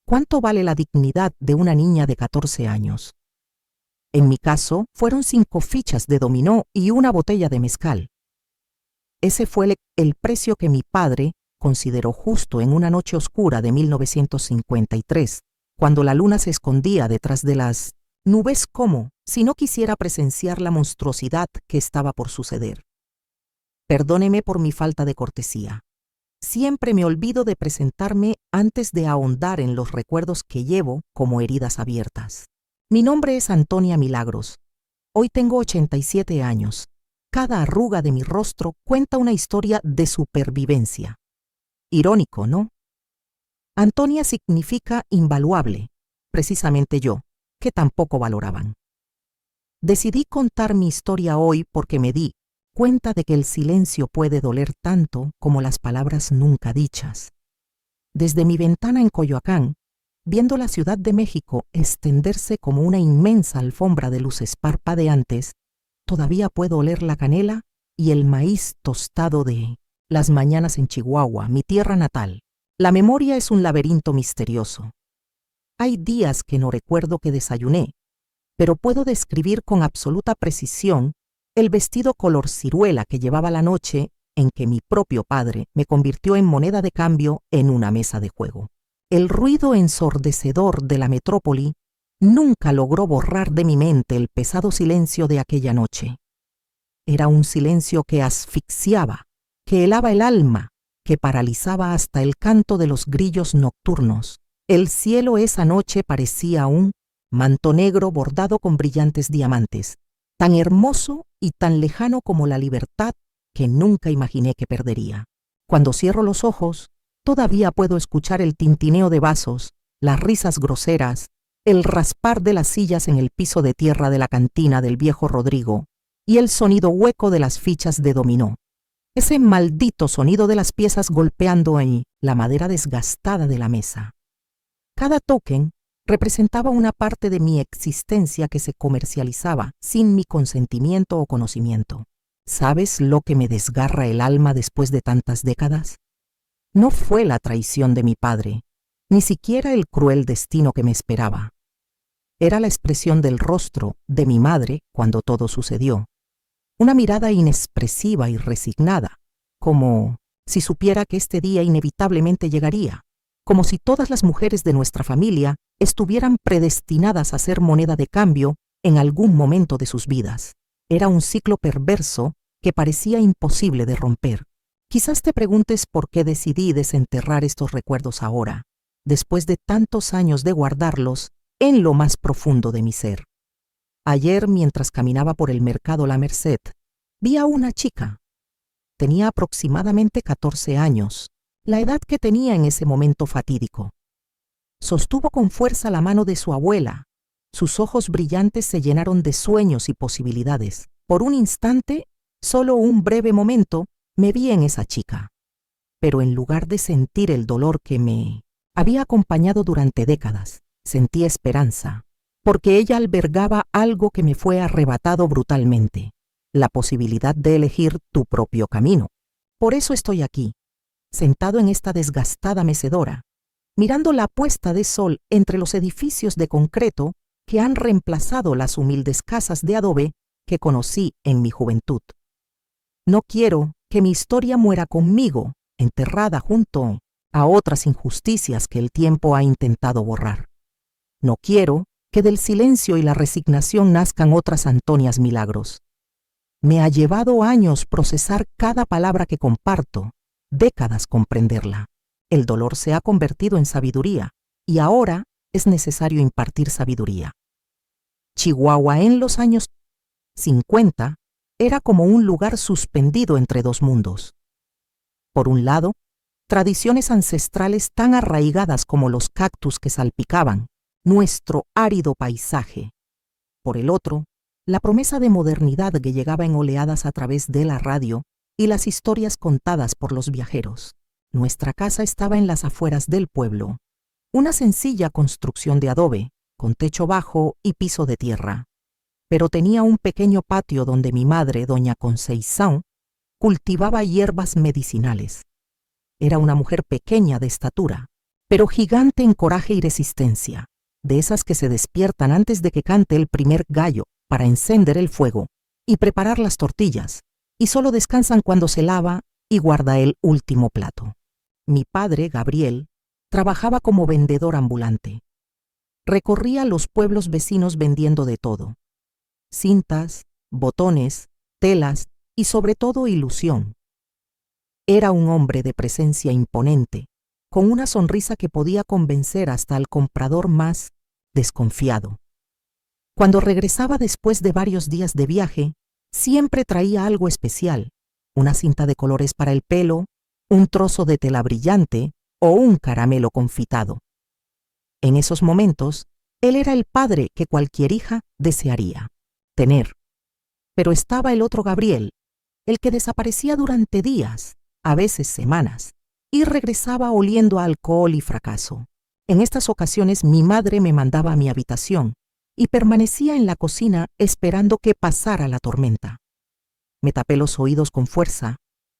¿Cuánto vale la dignidad de una niña de 14 años? En mi caso, fueron 5 fichas de dominó y una botella de mezcal. Ese fue el precio que mi padre consideró justo en una noche oscura de 1953, cuando la luna se escondía detrás de las nubes, como si no quisiera presenciar la monstruosidad que estaba por suceder. Perdóneme por mi falta de cortesía. Siempre me olvido de presentarme antes de ahondar en los recuerdos que llevo como heridas abiertas. Mi nombre es Antonia Milagros. Hoy tengo 87 años. Cada arruga de mi rostro cuenta una historia de supervivencia. Irónico, ¿no? Antonia significa invaluable, precisamente yo, que tampoco valoraban. Decidí contar mi historia hoy porque me di cuenta de que el silencio puede doler tanto como las palabras nunca dichas. Desde mi ventana en Coyoacán, viendo la Ciudad de México extenderse como una inmensa alfombra de luces parpadeantes, todavía puedo oler la canela y el maíz tostado de las mañanas en Chihuahua, mi tierra natal. La memoria es un laberinto misterioso. Hay días que no recuerdo que desayuné, pero puedo describir con absoluta precisión el vestido color ciruela que llevaba la noche en que mi propio padre me convirtió en moneda de cambio en una mesa de juego. El ruido ensordecedor de la metrópoli nunca logró borrar de mi mente el pesado silencio de aquella noche. Era un silencio que asfixiaba, que helaba el alma, que paralizaba hasta el canto de los grillos nocturnos. El cielo esa noche parecía un manto negro bordado con brillantes diamantes, tan hermoso y tan lejano como la libertad que nunca imaginé que perdería. Cuando cierro los ojos, todavía puedo escuchar el tintineo de vasos, las risas groseras, el raspar de las sillas en el piso de tierra de la cantina del viejo Rodrigo y el sonido hueco de las fichas de dominó. Ese maldito sonido de las piezas golpeando en la madera desgastada de la mesa. Cada token representaba una parte de mi existencia que se comercializaba sin mi consentimiento o conocimiento. ¿Sabes lo que me desgarra el alma después de tantas décadas? No fue la traición de mi padre, ni siquiera el cruel destino que me esperaba. Era la expresión del rostro de mi madre cuando todo sucedió. Una mirada inexpresiva y resignada, como si supiera que este día inevitablemente llegaría, como si todas las mujeres de nuestra familia estuvieran predestinadas a ser moneda de cambio en algún momento de sus vidas. Era un ciclo perverso que parecía imposible de romper. Quizás te preguntes por qué decidí desenterrar estos recuerdos ahora, después de tantos años de guardarlos en lo más profundo de mi ser. Ayer, mientras caminaba por el mercado La Merced, vi a una chica. Tenía aproximadamente 14 años, la edad que tenía en ese momento fatídico. Sostuvo con fuerza la mano de su abuela. Sus ojos brillantes se llenaron de sueños y posibilidades. Por un instante, solo un breve momento, me vi en esa chica. Pero en lugar de sentir el dolor que me había acompañado durante décadas, sentí esperanza, porque ella albergaba algo que me fue arrebatado brutalmente, la posibilidad de elegir tu propio camino. Por eso estoy aquí, sentado en esta desgastada mecedora, mirando la puesta de sol entre los edificios de concreto que han reemplazado las humildes casas de adobe que conocí en mi juventud. No quiero que mi historia muera conmigo, enterrada junto a otras injusticias que el tiempo ha intentado borrar. No quiero que del silencio y la resignación nazcan otras Antonias Milagros. Me ha llevado años procesar cada palabra que comparto, décadas comprenderla. El dolor se ha convertido en sabiduría y ahora es necesario impartir sabiduría. Chihuahua en los años 50 era como un lugar suspendido entre dos mundos. Por un lado, tradiciones ancestrales tan arraigadas como los cactus que salpicaban nuestro árido paisaje. Por el otro, la promesa de modernidad que llegaba en oleadas a través de la radio y las historias contadas por los viajeros. Nuestra casa estaba en las afueras del pueblo, una sencilla construcción de adobe, con techo bajo y piso de tierra. Pero tenía un pequeño patio donde mi madre, doña Conceizão, cultivaba hierbas medicinales. Era una mujer pequeña de estatura, pero gigante en coraje y resistencia, de esas que se despiertan antes de que cante el primer gallo para encender el fuego y preparar las tortillas, y solo descansan cuando se lava y guarda el último plato. Mi padre, Gabriel, trabajaba como vendedor ambulante. Recorría los pueblos vecinos vendiendo de todo: cintas, botones, telas y sobre todo ilusión. Era un hombre de presencia imponente, con una sonrisa que podía convencer hasta al comprador más desconfiado. Cuando regresaba después de varios días de viaje, siempre traía algo especial: una cinta de colores para el pelo, un trozo de tela brillante o un caramelo confitado. En esos momentos, él era el padre que cualquier hija desearía tener. Pero estaba el otro Gabriel, el que desaparecía durante días, a veces semanas, y regresaba oliendo a alcohol y fracaso. En estas ocasiones mi madre me mandaba a mi habitación y permanecía en la cocina esperando que pasara la tormenta. Me tapé los oídos con fuerza,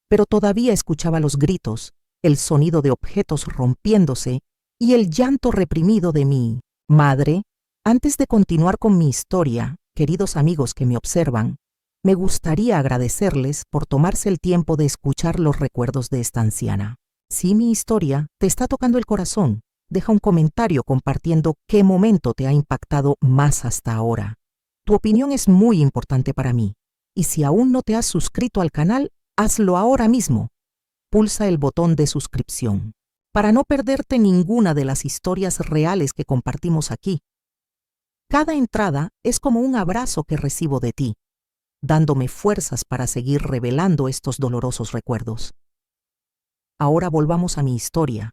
pero todavía escuchaba los gritos, el sonido de objetos rompiéndose y el llanto reprimido de mi madre. Antes de continuar con mi historia, queridos amigos que me observan, me gustaría agradecerles por tomarse el tiempo de escuchar los recuerdos de esta anciana. Si mi historia te está tocando el corazón, deja un comentario compartiendo qué momento te ha impactado más hasta ahora. Tu opinión es muy importante para mí, y si aún no te has suscrito al canal, hazlo ahora mismo. Pulsa el botón de suscripción para no perderte ninguna de las historias reales que compartimos aquí. Cada entrada es como un abrazo que recibo de ti, dándome fuerzas para seguir revelando estos dolorosos recuerdos. Ahora volvamos a mi historia,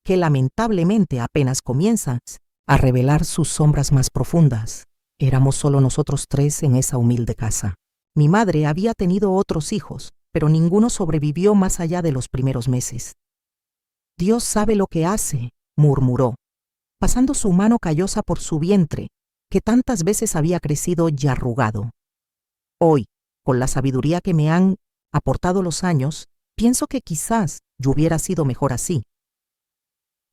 que lamentablemente apenas comienza a revelar sus sombras más profundas. Éramos solo nosotros tres en esa humilde casa. Mi madre había tenido otros hijos, pero ninguno sobrevivió más allá de los primeros meses. Dios sabe lo que hace, murmuró, pasando su mano callosa por su vientre, que tantas veces había crecido y arrugado. Hoy, con la sabiduría que me han aportado los años, pienso que quizás yo hubiera sido mejor así.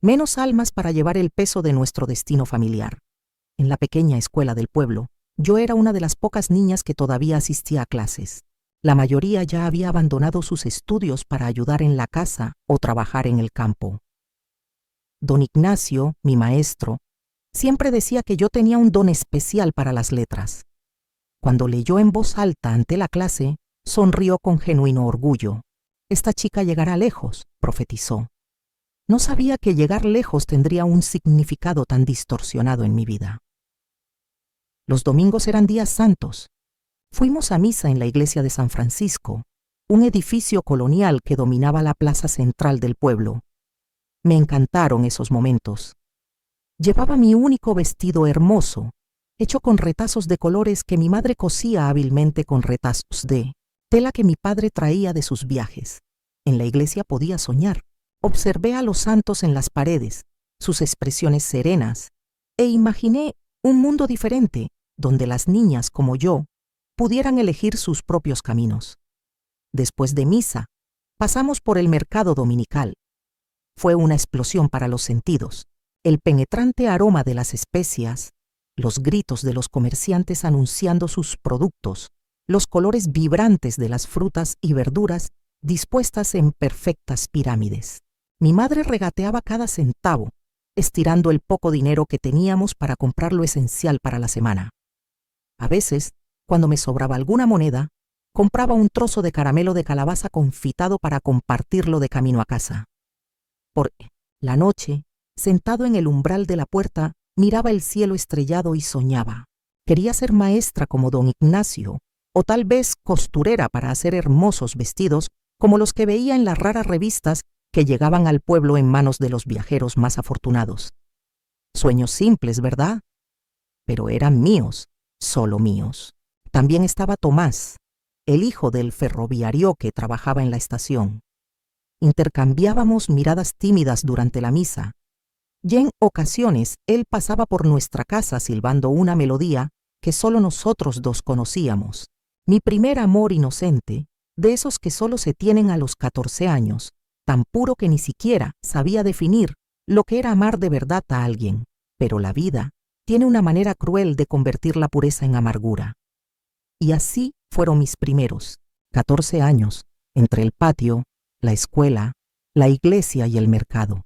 Menos almas para llevar el peso de nuestro destino familiar. En la pequeña escuela del pueblo, yo era una de las pocas niñas que todavía asistía a clases. La mayoría ya había abandonado sus estudios para ayudar en la casa o trabajar en el campo. Don Ignacio, mi maestro, siempre decía que yo tenía un don especial para las letras. Cuando leyó en voz alta ante la clase, sonrió con genuino orgullo. Esta chica llegará lejos, profetizó. No sabía que llegar lejos tendría un significado tan distorsionado en mi vida. Los domingos eran días santos. Fuimos a misa en la iglesia de San Francisco, un edificio colonial que dominaba la plaza central del pueblo. Me encantaron esos momentos. Llevaba mi único vestido hermoso, hecho con retazos de colores que mi madre cosía hábilmente con retazos de tela que mi padre traía de sus viajes. En la iglesia podía soñar. Observé a los santos en las paredes, sus expresiones serenas, e imaginé un mundo diferente, donde las niñas como yo pudieran elegir sus propios caminos. Después de misa, pasamos por el mercado dominical. Fue una explosión para los sentidos. El penetrante aroma de las especias, los gritos de los comerciantes anunciando sus productos, los colores vibrantes de las frutas y verduras dispuestas en perfectas pirámides. Mi madre regateaba cada centavo, estirando el poco dinero que teníamos para comprar lo esencial para la semana. A veces, cuando me sobraba alguna moneda, compraba un trozo de caramelo de calabaza confitado para compartirlo de camino a casa. Por la noche, sentado en el umbral de la puerta, miraba el cielo estrellado y soñaba. Quería ser maestra como don Ignacio, o tal vez costurera para hacer hermosos vestidos como los que veía en las raras revistas que llegaban al pueblo en manos de los viajeros más afortunados. Sueños simples, ¿verdad? Pero eran míos, solo míos. También estaba Tomás, el hijo del ferroviario que trabajaba en la estación. Intercambiábamos miradas tímidas durante la misa, y en ocasiones él pasaba por nuestra casa silbando una melodía que solo nosotros dos conocíamos. Mi primer amor inocente, de esos que solo se tienen a los 14 años, tan puro que ni siquiera sabía definir lo que era amar de verdad a alguien, pero la vida tiene una manera cruel de convertir la pureza en amargura. Y así fueron mis primeros 14 años, entre el patio, la escuela, la iglesia y el mercado.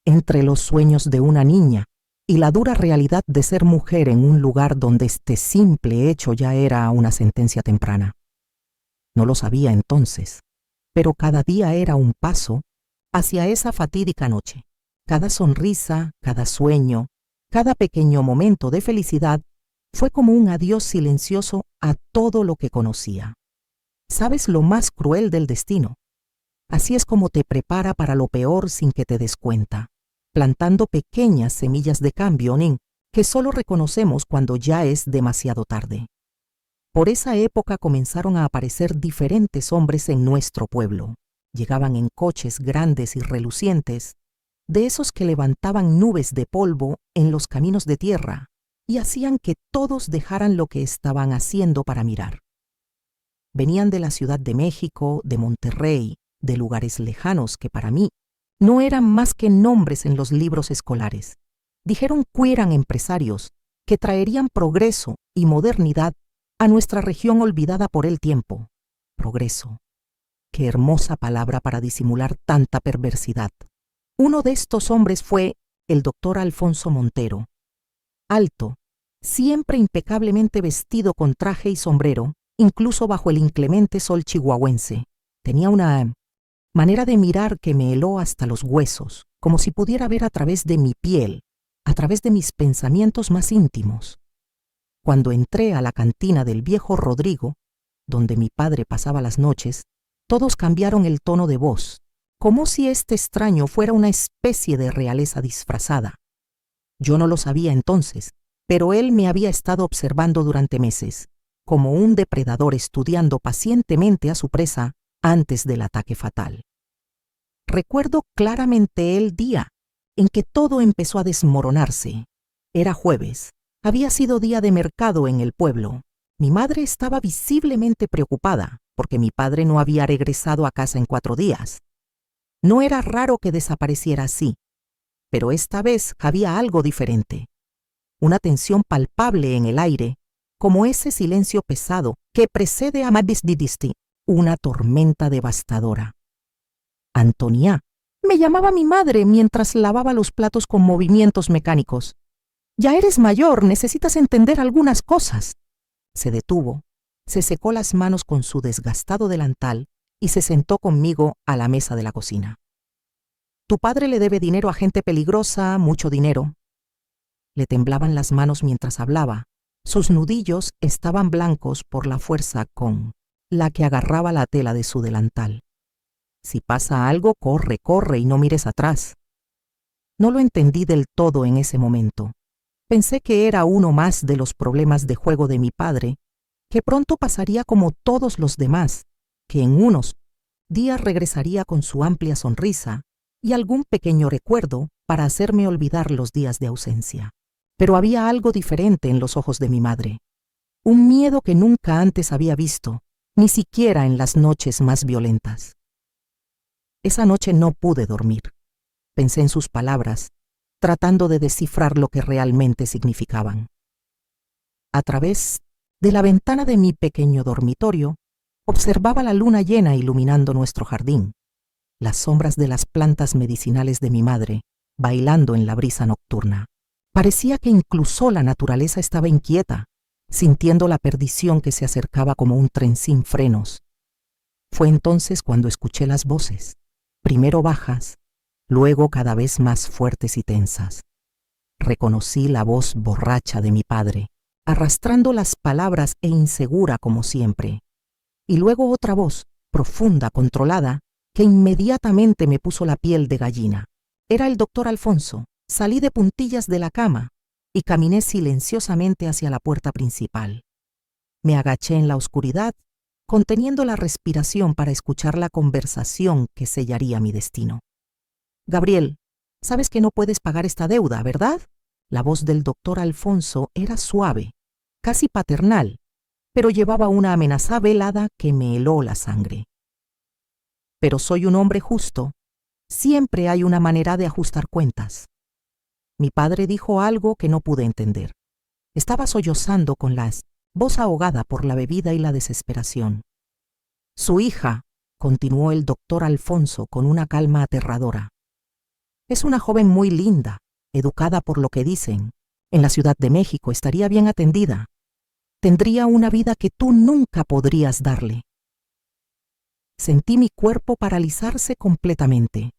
Entre los sueños de una niña y la dura realidad de ser mujer en un lugar donde este simple hecho ya era una sentencia temprana. No lo sabía entonces, pero cada día era un paso hacia esa fatídica noche. Cada sonrisa, cada sueño, cada pequeño momento de felicidad fue como un adiós silencioso a todo lo que conocía. ¿Sabes lo más cruel del destino? Así es como te prepara para lo peor sin que te des cuenta, plantando pequeñas semillas de cambio, que solo reconocemos cuando ya es demasiado tarde. Por esa época comenzaron a aparecer diferentes hombres en nuestro pueblo. Llegaban en coches grandes y relucientes, de esos que levantaban nubes de polvo en los caminos de tierra y hacían que todos dejaran lo que estaban haciendo para mirar. Venían de la Ciudad de México, de Monterrey, de lugares lejanos que para mí no eran más que nombres en los libros escolares. Dijeron que eran empresarios que traerían progreso y modernidad a nuestra región olvidada por el tiempo. Progreso. Qué hermosa palabra para disimular tanta perversidad. Uno de estos hombres fue el doctor Alfonso Montero. Alto, siempre impecablemente vestido con traje y sombrero, incluso bajo el inclemente sol chihuahuense. Tenía una manera de mirar que me heló hasta los huesos, como si pudiera ver a través de mi piel, a través de mis pensamientos más íntimos. Cuando entré a la cantina del viejo Rodrigo, donde mi padre pasaba las noches, todos cambiaron el tono de voz, como si este extraño fuera una especie de realeza disfrazada. Yo no lo sabía entonces, pero él me había estado observando durante meses, como un depredador estudiando pacientemente a su presa antes del ataque fatal. Recuerdo claramente el día en que todo empezó a desmoronarse. Era jueves. Había sido día de mercado en el pueblo. Mi madre estaba visiblemente preocupada porque mi padre no había regresado a casa en 4 días. No era raro que desapareciera así, pero esta vez había algo diferente. Una tensión palpable en el aire, como ese silencio pesado que precede a Mabisdidisti, una tormenta devastadora. Antonia, me llamaba mi madre mientras lavaba los platos con movimientos mecánicos. Ya eres mayor, necesitas entender algunas cosas. Se detuvo, se secó las manos con su desgastado delantal y se sentó conmigo a la mesa de la cocina. Tu padre le debe dinero a gente peligrosa, mucho dinero. Le temblaban las manos mientras hablaba. Sus nudillos estaban blancos por la fuerza con la que agarraba la tela de su delantal. Si pasa algo, corre, corre y no mires atrás. No lo entendí del todo en ese momento. Pensé que era uno más de los problemas de juego de mi padre, que pronto pasaría como todos los demás, que en unos días regresaría con su amplia sonrisa y algún pequeño recuerdo para hacerme olvidar los días de ausencia. Pero había algo diferente en los ojos de mi madre, un miedo que nunca antes había visto, ni siquiera en las noches más violentas. Esa noche no pude dormir. Pensé en sus palabras, tratando de descifrar lo que realmente significaban. A través de la ventana de mi pequeño dormitorio, observaba la luna llena iluminando nuestro jardín, las sombras de las plantas medicinales de mi madre bailando en la brisa nocturna. Parecía que incluso la naturaleza estaba inquieta, sintiendo la perdición que se acercaba como un tren sin frenos. Fue entonces cuando escuché las voces, primero bajas, luego cada vez más fuertes y tensas. Reconocí la voz borracha de mi padre, arrastrando las palabras e insegura como siempre. Y luego otra voz, profunda, controlada, que inmediatamente me puso la piel de gallina. Era el doctor Alfonso. Salí de puntillas de la cama y caminé silenciosamente hacia la puerta principal. Me agaché en la oscuridad, conteniendo la respiración para escuchar la conversación que sellaría mi destino. Gabriel, sabes que no puedes pagar esta deuda, ¿verdad? La voz del doctor Alfonso era suave, casi paternal, pero llevaba una amenaza velada que me heló la sangre. Pero soy un hombre justo Siempre hay una manera de ajustar cuentas. Mi padre dijo algo que no pude entender. Estaba sollozando con la voz ahogada por la bebida y la desesperación. Su hija, continuó el doctor Alfonso con una calma aterradora. Es una joven muy linda, educada por lo que dicen. En la Ciudad de México estaría bien atendida. Tendría una vida que tú nunca podrías darle. Sentí mi cuerpo paralizarse completamente.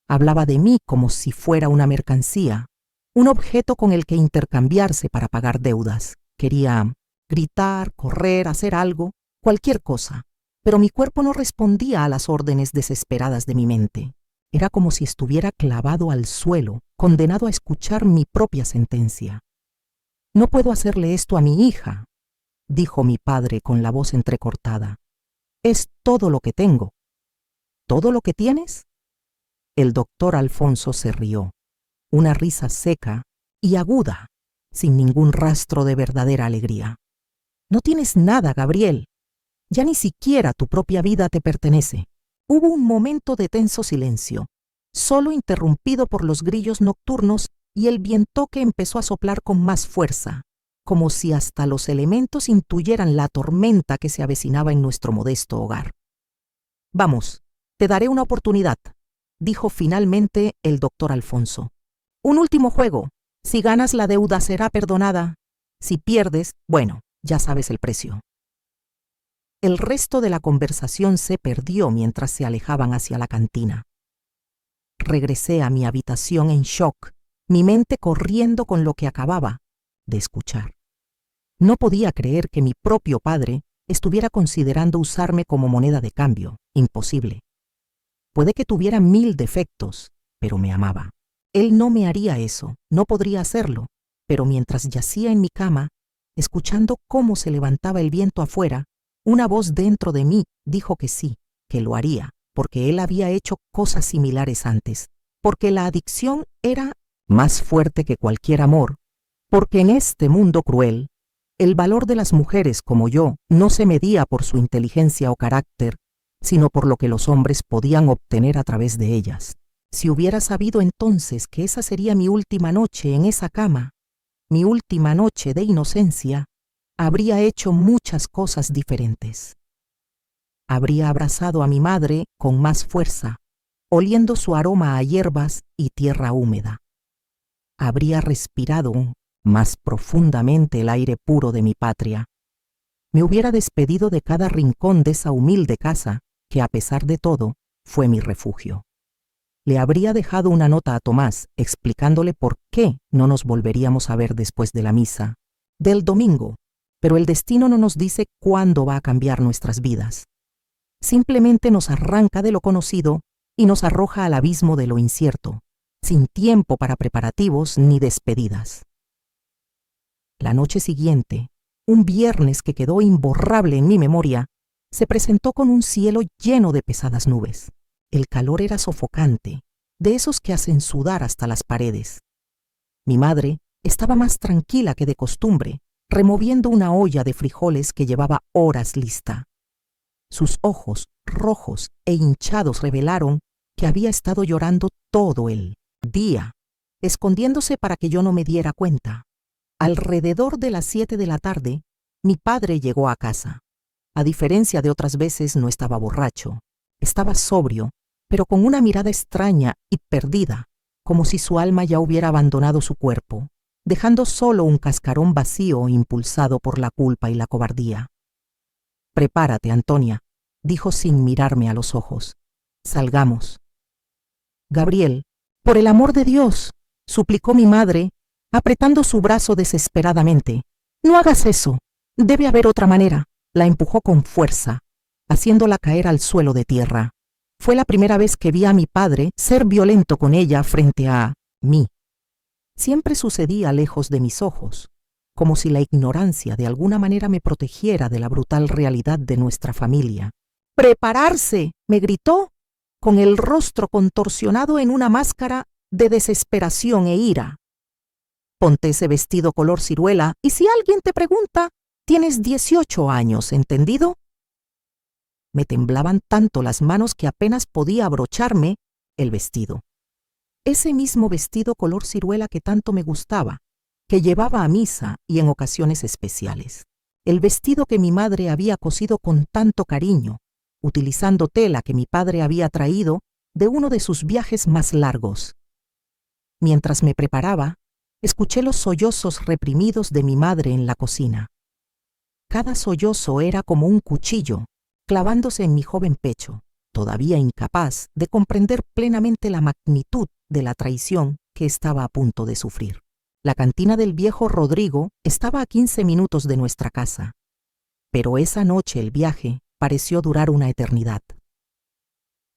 Hablaba de mí como si fuera una mercancía, un objeto con el que intercambiarse para pagar deudas. Quería gritar, correr, hacer algo, cualquier cosa, pero mi cuerpo no respondía a las órdenes desesperadas de mi mente. Era como si estuviera clavado al suelo, condenado a escuchar mi propia sentencia. No puedo hacerle esto a mi hija, dijo mi padre con la voz entrecortada. Es todo lo que tengo. ¿Todo lo que tienes? El doctor Alfonso se rió, una risa seca y aguda, sin ningún rastro de verdadera alegría. No tienes nada, Gabriel. Ya ni siquiera tu propia vida te pertenece. Hubo un momento de tenso silencio, solo interrumpido por los grillos nocturnos y el viento que empezó a soplar con más fuerza, como si hasta los elementos intuyeran la tormenta que se avecinaba en nuestro modesto hogar. Vamos, te daré una oportunidad, dijo finalmente el doctor Alfonso. Un último juego. Si ganas, la deuda será perdonada. Si pierdes, bueno, ya sabes el precio. El resto de la conversación se perdió mientras se alejaban hacia la cantina. Regresé a mi habitación en shock, mi mente corriendo con lo que acababa de escuchar. No podía creer que mi propio padre estuviera considerando usarme como moneda de cambio. Imposible. Puede que tuviera 1000 defectos, pero me amaba. Él no me haría eso, no podría hacerlo, pero mientras yacía en mi cama, escuchando cómo se levantaba el viento afuera, una voz dentro de mí dijo que sí, que lo haría, porque él había hecho cosas similares antes, porque la adicción era más fuerte que cualquier amor, porque en este mundo cruel, el valor de las mujeres como yo no se medía por su inteligencia o carácter, sino por lo que los hombres podían obtener a través de ellas. Si hubiera sabido entonces que esa sería mi última noche en esa cama, mi última noche de inocencia, habría hecho muchas cosas diferentes. Habría abrazado a mi madre con más fuerza, oliendo su aroma a hierbas y tierra húmeda. Habría respirado más profundamente el aire puro de mi patria. Me hubiera despedido de cada rincón de esa humilde casa que, a pesar de todo, fue mi refugio. Le habría dejado una nota a Tomás explicándole por qué no nos volveríamos a ver después de la misa del domingo, pero el destino no nos dice cuándo va a cambiar nuestras vidas. Simplemente nos arranca de lo conocido y nos arroja al abismo de lo incierto, sin tiempo para preparativos ni despedidas. La noche siguiente, un viernes que quedó imborrable en mi memoria, se presentó con un cielo lleno de pesadas nubes. El calor era sofocante, de esos que hacen sudar hasta las paredes. Mi madre estaba más tranquila que de costumbre, removiendo una olla de frijoles que llevaba horas lista. Sus ojos rojos e hinchados revelaron que había estado llorando todo el día, escondiéndose para que yo no me diera cuenta. Alrededor de las 7 de la tarde, mi padre llegó a casa. A diferencia de otras veces, no estaba borracho. Estaba sobrio, pero con una mirada extraña y perdida, como si su alma ya hubiera abandonado su cuerpo, dejando solo un cascarón vacío impulsado por la culpa y la cobardía. «Prepárate, Antonia», dijo sin mirarme a los ojos. «Salgamos». «Gabriel, por el amor de Dios», suplicó mi madre, apretando su brazo desesperadamente. «No hagas eso. Debe haber otra manera». La empujó con fuerza, haciéndola caer al suelo de tierra. Fue la primera vez que vi a mi padre ser violento con ella frente a mí. Siempre sucedía lejos de mis ojos, como si la ignorancia de alguna manera me protegiera de la brutal realidad de nuestra familia. «¡Prepararse!», me gritó, con el rostro contorsionado en una máscara de desesperación e ira. «Ponte ese vestido color ciruela y si alguien te pregunta, tienes 18 años, ¿entendido?». Me temblaban tanto las manos que apenas podía abrocharme el vestido. Ese mismo vestido color ciruela que tanto me gustaba, que llevaba a misa y en ocasiones especiales. El vestido que mi madre había cosido con tanto cariño, utilizando tela que mi padre había traído de uno de sus viajes más largos. Mientras me preparaba, escuché los sollozos reprimidos de mi madre en la cocina. Cada sollozo era como un cuchillo clavándose en mi joven pecho, todavía incapaz de comprender plenamente la magnitud de la traición que estaba a punto de sufrir. La cantina del viejo Rodrigo estaba a 15 minutos de nuestra casa, pero esa noche el viaje pareció durar una eternidad.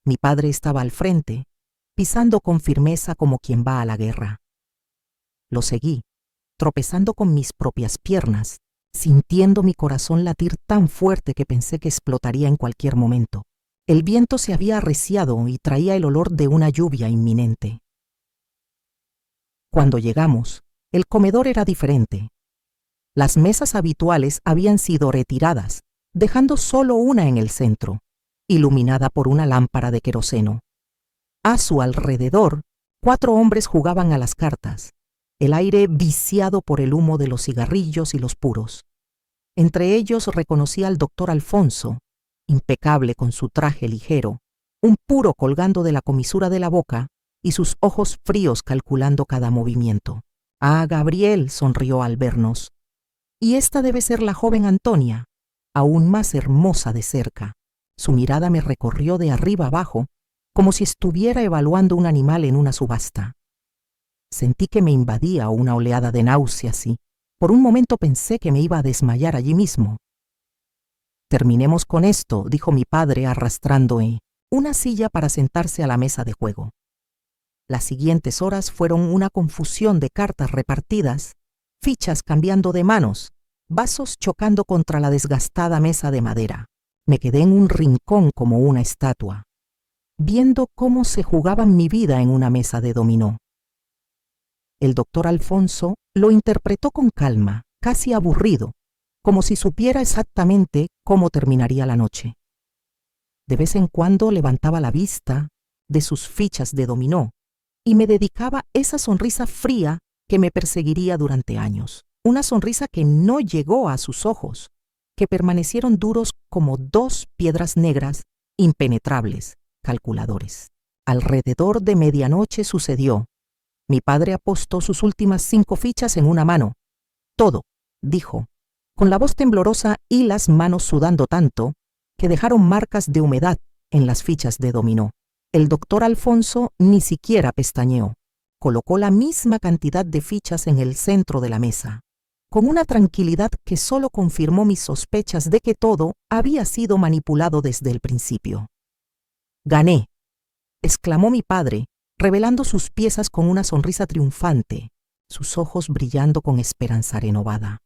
Mi padre estaba al frente, pisando con firmeza como quien va a la guerra. Lo seguí, tropezando con mis propias piernas, sintiendo mi corazón latir tan fuerte que pensé que explotaría en cualquier momento. El viento se había arreciado y traía el olor de una lluvia inminente. Cuando llegamos, el comedor era diferente. Las mesas habituales habían sido retiradas, dejando solo una en el centro, iluminada por una lámpara de queroseno. A su alrededor, 4 hombres jugaban a las cartas, el aire viciado por el humo de los cigarrillos y los puros. Entre ellos reconocí al doctor Alfonso, impecable con su traje ligero, un puro colgando de la comisura de la boca y sus ojos fríos calculando cada movimiento. «Ah, Gabriel», sonrió al vernos. «Y esta debe ser la joven Antonia, aún más hermosa de cerca». Su mirada me recorrió de arriba abajo, como si estuviera evaluando un animal en una subasta. Sentí que me invadía una oleada de náuseas y, por un momento pensé que me iba a desmayar allí mismo. «Terminemos con esto», dijo mi padre arrastrando una silla para sentarse a la mesa de juego. Las siguientes horas fueron una confusión de cartas repartidas, fichas cambiando de manos, vasos chocando contra la desgastada mesa de madera. Me quedé en un rincón como una estatua, viendo cómo se jugaba mi vida en una mesa de dominó. El doctor Alfonso lo interpretó con calma, casi aburrido, como si supiera exactamente cómo terminaría la noche. De vez en cuando levantaba la vista de sus fichas de dominó y me dedicaba esa sonrisa fría que me perseguiría durante años. Una sonrisa que no llegó a sus ojos, que permanecieron duros como 2 piedras negras, impenetrables, calculadores. Alrededor de medianoche sucedió. Mi padre apostó sus últimas 5 fichas en una mano. «Todo», dijo, con la voz temblorosa y las manos sudando tanto que dejaron marcas de humedad en las fichas de dominó. El doctor Alfonso ni siquiera pestañeó. Colocó la misma cantidad de fichas en el centro de la mesa, con una tranquilidad que solo confirmó mis sospechas de que todo había sido manipulado desde el principio. «Gané», exclamó mi padre, revelando sus piezas con una sonrisa triunfante, sus ojos brillando con esperanza renovada.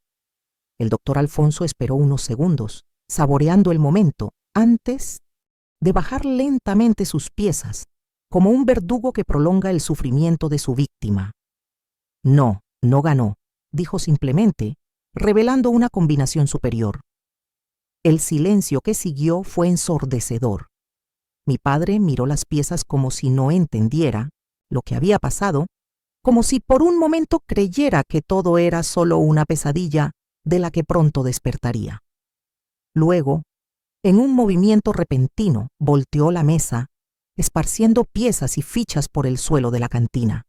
El doctor Alfonso esperó unos segundos, saboreando el momento, antes de bajar lentamente sus piezas, como un verdugo que prolonga el sufrimiento de su víctima. «No, no ganó», dijo simplemente, revelando una combinación superior. El silencio que siguió fue ensordecedor. Mi padre miró las piezas como si no entendiera lo que había pasado, como si por un momento creyera que todo era solo una pesadilla de la que pronto despertaría. Luego, en un movimiento repentino, volteó la mesa, esparciendo piezas y fichas por el suelo de la cantina.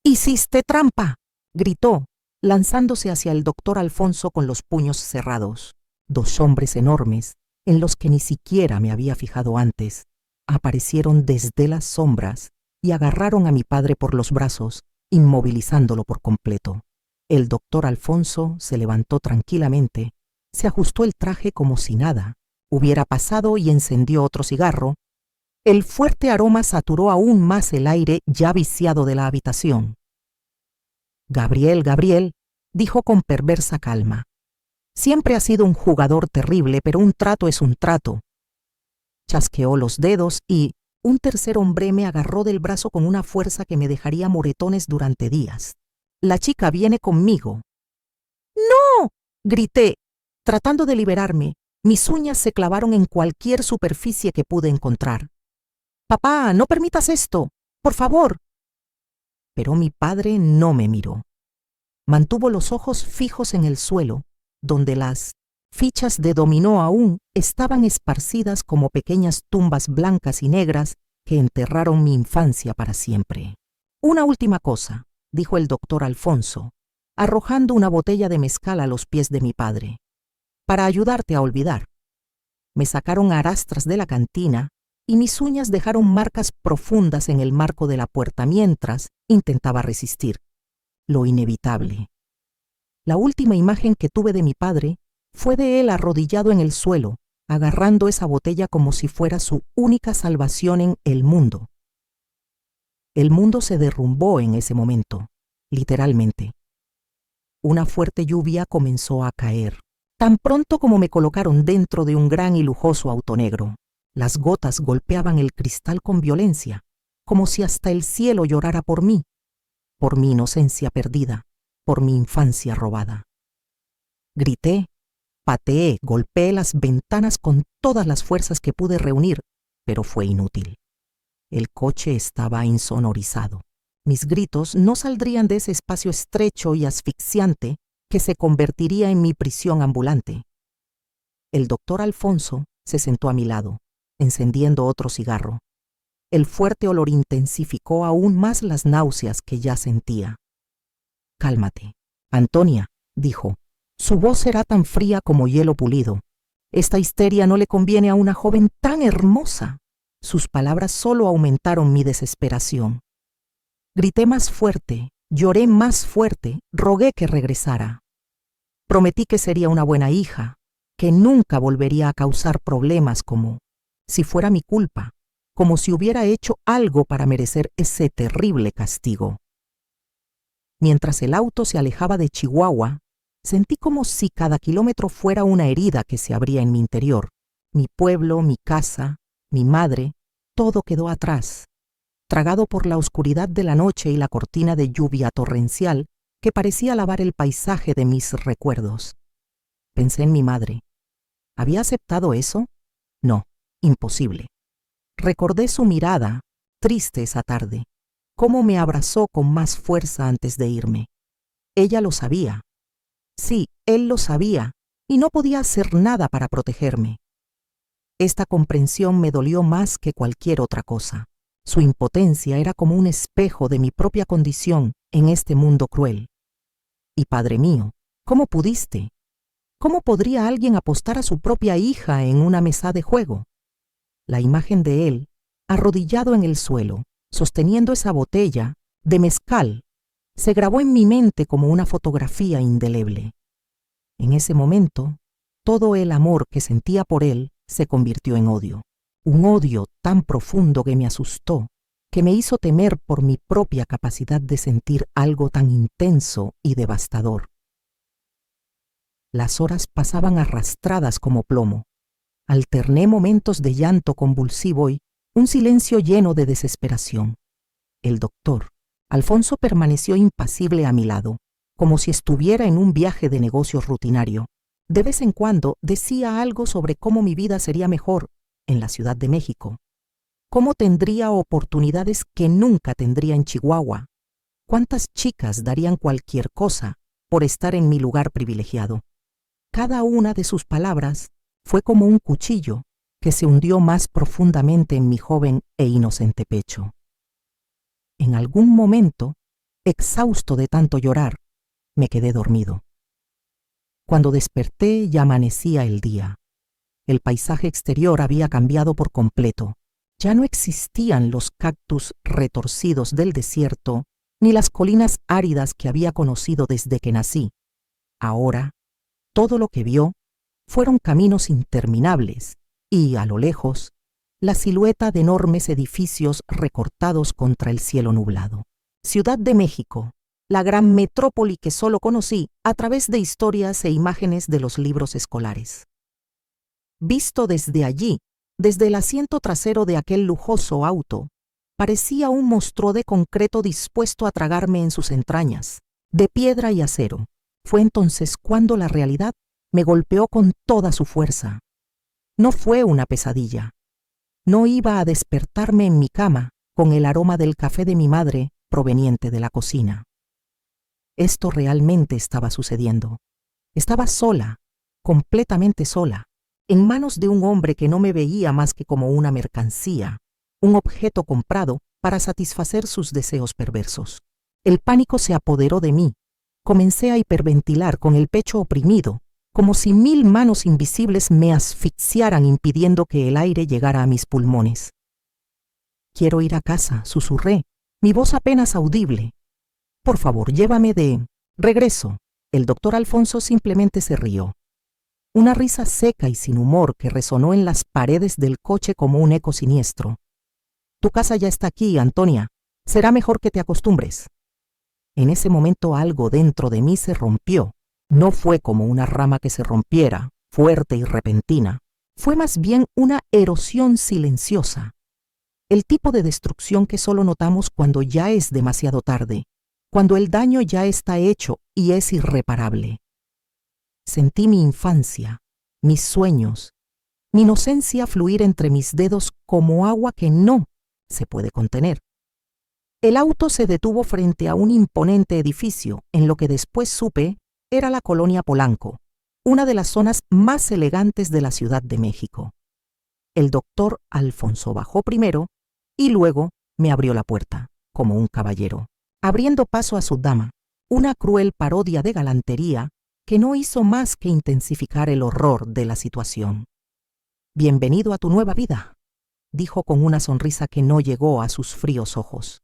«¡Hiciste trampa!», gritó, lanzándose hacia el doctor Alfonso con los puños cerrados. 2 hombres enormes, en los que ni siquiera me había fijado antes, aparecieron desde las sombras y agarraron a mi padre por los brazos, inmovilizándolo por completo. El doctor Alfonso se levantó tranquilamente, se ajustó el traje como si nada hubiera pasado y encendió otro cigarro. El fuerte aroma saturó aún más el aire ya viciado de la habitación. «Gabriel, Gabriel», dijo con perversa calma, «siempre has sido un jugador terrible, pero un trato es un trato». Chasqueó los dedos y un tercer hombre me agarró del brazo con una fuerza que me dejaría moretones durante días. «La chica viene conmigo». «¡No!», grité, tratando de liberarme. Mis uñas se clavaron en cualquier superficie que pude encontrar. «Papá, no permitas esto, por favor». Pero mi padre no me miró. Mantuvo los ojos fijos en el suelo, donde las fichas de dominó aún estaban esparcidas como pequeñas tumbas blancas y negras que enterraron mi infancia para siempre. «Una última cosa», dijo el doctor Alfonso, arrojando una botella de mezcal a los pies de mi padre, «para ayudarte a olvidar». Me sacaron a arrastras de la cantina y mis uñas dejaron marcas profundas en el marco de la puerta mientras intentaba resistir lo inevitable. La última imagen que tuve de mi padre fue de él arrodillado en el suelo, agarrando esa botella como si fuera su única salvación en el mundo. El mundo se derrumbó en ese momento, literalmente. Una fuerte lluvia comenzó a caer. Tan pronto como me colocaron dentro de un gran y lujoso auto negro, las gotas golpeaban el cristal con violencia, como si hasta el cielo llorara por mi inocencia perdida, por mi infancia robada. Grité, pateé, golpeé las ventanas con todas las fuerzas que pude reunir, pero fue inútil. El coche estaba insonorizado. Mis gritos no saldrían de ese espacio estrecho y asfixiante que se convertiría en mi prisión ambulante. El doctor Alfonso se sentó a mi lado, encendiendo otro cigarro. El fuerte olor intensificó aún más las náuseas que ya sentía. «Cálmate, Antonia», dijo. Su voz era tan fría como hielo pulido. «Esta histeria no le conviene a una joven tan hermosa». Sus palabras solo aumentaron mi desesperación. Grité más fuerte, lloré más fuerte, rogué que regresara. Prometí que sería una buena hija, que nunca volvería a causar problemas como si fuera mi culpa, como si hubiera hecho algo para merecer ese terrible castigo. Mientras el auto se alejaba de Chihuahua, sentí como si cada kilómetro fuera una herida que se abría en mi interior. Mi pueblo, mi casa, mi madre, todo quedó atrás, tragado por la oscuridad de la noche y la cortina de lluvia torrencial que parecía lavar el paisaje de mis recuerdos. Pensé en mi madre. ¿Había aceptado eso? No, imposible. Recordé su mirada, triste esa tarde, cómo me abrazó con más fuerza antes de irme. Ella lo sabía. Sí, él lo sabía, y no podía hacer nada para protegerme. Esta comprensión me dolió más que cualquier otra cosa. Su impotencia era como un espejo de mi propia condición en este mundo cruel. Y Padre mío, ¿cómo pudiste? ¿Cómo podría alguien apostar a su propia hija en una mesa de juego? La imagen de él, arrodillado en el suelo, sosteniendo esa botella de mezcal, se grabó en mi mente como una fotografía indeleble. En ese momento, todo el amor que sentía por él se convirtió en odio. Un odio tan profundo que me asustó, que me hizo temer por mi propia capacidad de sentir algo tan intenso y devastador. Las horas pasaban arrastradas como plomo. Alterné momentos de llanto convulsivo y un silencio lleno de desesperación. El doctor, Alfonso, permaneció impasible a mi lado, como si estuviera en un viaje de negocios rutinario. De vez en cuando decía algo sobre cómo mi vida sería mejor en la Ciudad de México, cómo tendría oportunidades que nunca tendría en Chihuahua, cuántas chicas darían cualquier cosa por estar en mi lugar privilegiado. Cada una de sus palabras fue como un cuchillo que se hundió más profundamente en mi joven e inocente pecho. En algún momento, exhausto de tanto llorar, me quedé dormido. Cuando desperté ya amanecía el día. El paisaje exterior había cambiado por completo. Ya no existían los cactus retorcidos del desierto ni las colinas áridas que había conocido desde que nací. Ahora, todo lo que vio fueron caminos interminables y, a lo lejos, la silueta de enormes edificios recortados contra el cielo nublado. Ciudad de México, la gran metrópoli que solo conocí a través de historias e imágenes de los libros escolares. Visto desde allí, desde el asiento trasero de aquel lujoso auto, parecía un monstruo de concreto dispuesto a tragarme en sus entrañas, de piedra y acero. Fue entonces cuando la realidad me golpeó con toda su fuerza. No fue una pesadilla. No iba a despertarme en mi cama con el aroma del café de mi madre proveniente de la cocina. Esto realmente estaba sucediendo. Estaba sola, completamente sola, en manos de un hombre que no me veía más que como una mercancía, un objeto comprado para satisfacer sus deseos perversos. El pánico se apoderó de mí. Comencé a hiperventilar con el pecho oprimido, como si 1000 manos invisibles me asfixiaran impidiendo que el aire llegara a mis pulmones. «Quiero ir a casa», susurré, mi voz apenas audible. «Por favor, llévame de regreso». El doctor Alfonso simplemente se rió. Una risa seca y sin humor que resonó en las paredes del coche como un eco siniestro. «Tu casa ya está aquí, Antonia. Será mejor que te acostumbres». En ese momento algo dentro de mí se rompió. No fue como una rama que se rompiera, fuerte y repentina. Fue más bien una erosión silenciosa. El tipo de destrucción que solo notamos cuando ya es demasiado tarde, cuando el daño ya está hecho y es irreparable. Sentí mi infancia, mis sueños, mi inocencia fluir entre mis dedos como agua que no se puede contener. El auto se detuvo frente a un imponente edificio, en lo que después supe era la Colonia Polanco, una de las zonas más elegantes de la Ciudad de México. El doctor Alfonso bajó primero y luego me abrió la puerta, como un caballero, abriendo paso a su dama, una cruel parodia de galantería que no hizo más que intensificar el horror de la situación. «Bienvenido a tu nueva vida», dijo con una sonrisa que no llegó a sus fríos ojos.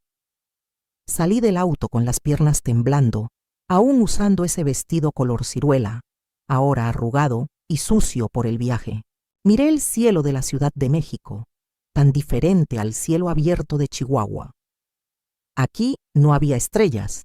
Salí del auto con las piernas temblando, aún usando ese vestido color ciruela, ahora arrugado y sucio por el viaje. Miré el cielo de la Ciudad de México, tan diferente al cielo abierto de Chihuahua. Aquí no había estrellas,